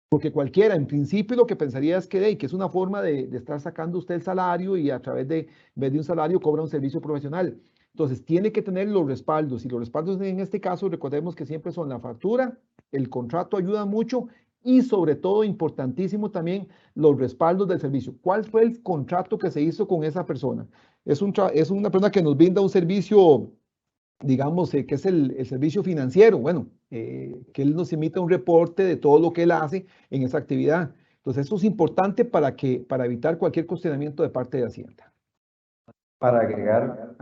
Porque cualquiera, en principio, lo que pensaría es que, que es una forma de estar sacando usted el salario y a través en vez de un salario, cobra un servicio profesional. Entonces, tiene que tener los respaldos. Y los respaldos en este caso, recordemos que siempre son la factura, el contrato ayuda mucho y sobre todo, importantísimo también, los respaldos del servicio. ¿Cuál fue el contrato que se hizo con esa persona? Es una persona que nos brinda un servicio, digamos, que es el servicio financiero, bueno, que él nos emita un reporte de todo lo que él hace en esa actividad. Entonces, eso es importante para evitar cualquier cuestionamiento de parte de Hacienda. Para agregar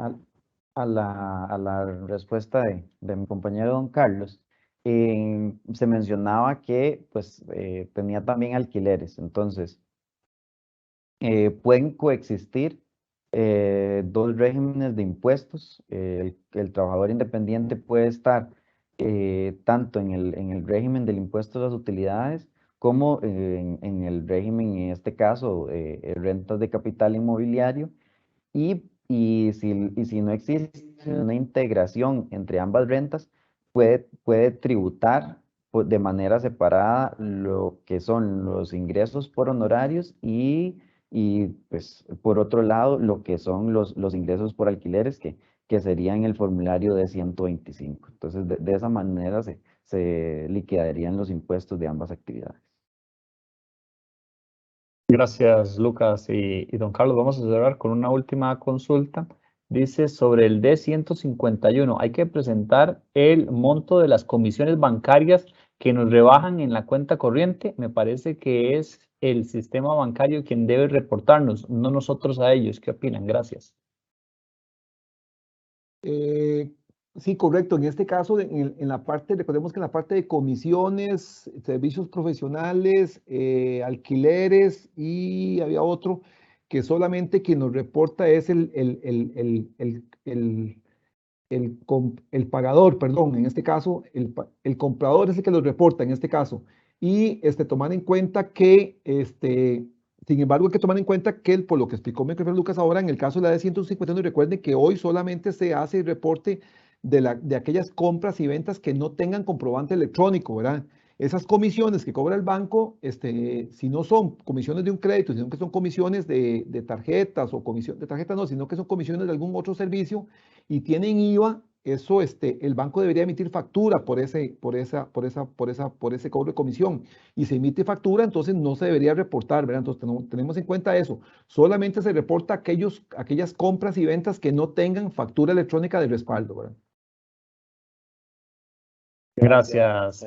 a la respuesta de mi compañero don Carlos, se mencionaba que pues tenía también alquileres, entonces pueden coexistir dos regímenes de impuestos. El trabajador independiente puede estar tanto en el régimen del impuesto a las utilidades como en el régimen, en este caso, rentas de capital inmobiliario. Y si no existe una integración entre ambas rentas, puede tributar de manera separada lo que son los ingresos por honorarios y pues, por otro lado, lo que son los ingresos por alquileres, que serían el formulario de 125. Entonces, de esa manera se liquidarían los impuestos de ambas actividades. Gracias, Lucas y don Carlos. Vamos a cerrar con una última consulta. Dice sobre el D151, hay que presentar el monto de las comisiones bancarias que nos rebajan en la cuenta corriente. Me parece que es el sistema bancario quien debe reportarnos, no nosotros a ellos. ¿Qué opinan? Gracias. Sí, correcto. En este caso, en la parte, recordemos que en la parte de comisiones, servicios profesionales, alquileres y había otro que solamente quien nos reporta es el pagador, perdón, en este caso, el comprador es el que los reporta en este caso. Y tomar en cuenta que, sin embargo, hay que tomar en cuenta que, por lo que explicó mi jefe Lucas ahora, en el caso de la de 151, recuerden que hoy solamente se hace el reporte de aquellas compras y ventas que no tengan comprobante electrónico, ¿verdad? Esas comisiones que cobra el banco, si no son comisiones de un crédito, sino que son comisiones de tarjetas o comisión de tarjetas, no, sino que son comisiones de algún otro servicio y tienen IVA, eso el banco debería emitir factura por ese cobro de comisión. Y se emite factura, entonces no se debería reportar, ¿verdad? Entonces tenemos en cuenta eso. Solamente se reporta aquellas compras y ventas que no tengan factura electrónica de respaldo, ¿verdad? Gracias,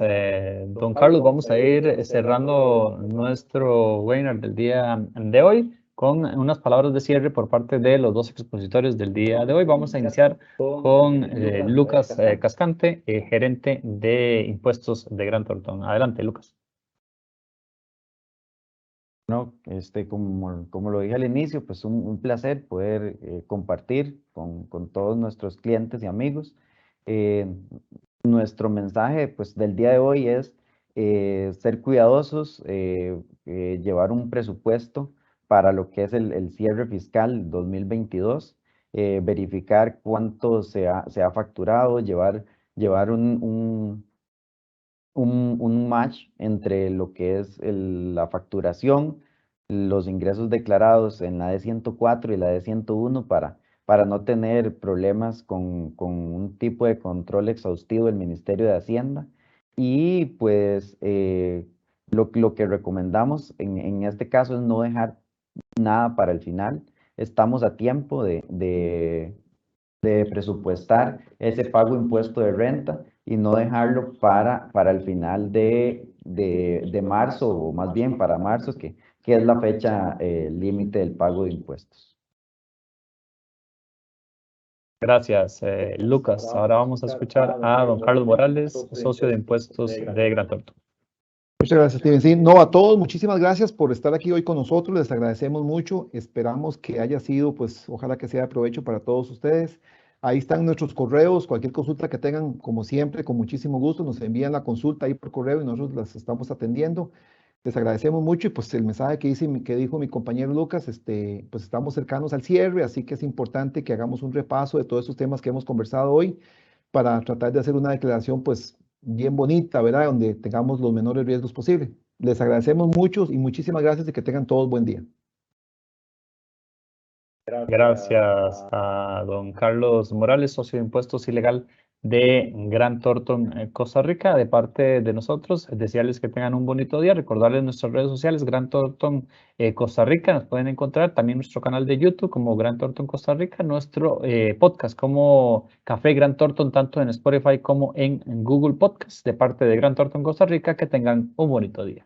don Carlos. Vamos a ir cerrando nuestro webinar del día de hoy con unas palabras de cierre por parte de los dos expositores del día de hoy. Vamos a iniciar con Lucas Cascante, gerente de impuestos de Grant Thornton. Adelante, Lucas. No, como lo dije al inicio, pues un placer poder compartir con todos nuestros clientes y amigos. Eh, Nuestro mensaje pues, del día de hoy es ser cuidadosos, llevar un presupuesto para lo que es el cierre fiscal 2022, verificar cuánto se ha facturado, llevar un match entre lo que es la facturación, los ingresos declarados en la D104 y la D101 para no tener problemas con un tipo de control exhaustivo del Ministerio de Hacienda. Y pues lo que recomendamos en este caso es no dejar nada para el final. Estamos a tiempo de presupuestar ese pago impuesto de renta y no dejarlo para el final de marzo, o más bien para marzo, que es la fecha límite del pago de impuestos. Gracias, Lucas. Ahora vamos a escuchar a don Carlos Morales, socio de impuestos de Grant Thornton. Muchas gracias, Steven. Sí, no, a todos, muchísimas gracias por estar aquí hoy con nosotros. Les agradecemos mucho. Esperamos que haya sido, pues, ojalá que sea de provecho para todos ustedes. Ahí están nuestros correos. Cualquier consulta que tengan, como siempre, con muchísimo gusto, nos envían la consulta ahí por correo y nosotros las estamos atendiendo. Les agradecemos mucho y pues el mensaje que dijo mi compañero Lucas, pues estamos cercanos al cierre, así que es importante que hagamos un repaso de todos estos temas que hemos conversado hoy para tratar de hacer una declaración pues bien bonita, ¿verdad? Donde tengamos los menores riesgos posibles. Les agradecemos mucho y muchísimas gracias y que tengan todos buen día. Gracias a don Carlos Morales, socio de impuestos ilegal de Grant Thornton, Costa Rica. De parte de nosotros, desearles que tengan un bonito día. Recordarles nuestras redes sociales, Grant Thornton Costa Rica. Nos pueden encontrar también nuestro canal de YouTube como Grant Thornton Costa Rica, nuestro podcast como Café Grant Thornton, tanto en Spotify como en Google Podcast. De parte de Grant Thornton Costa Rica, que tengan un bonito día.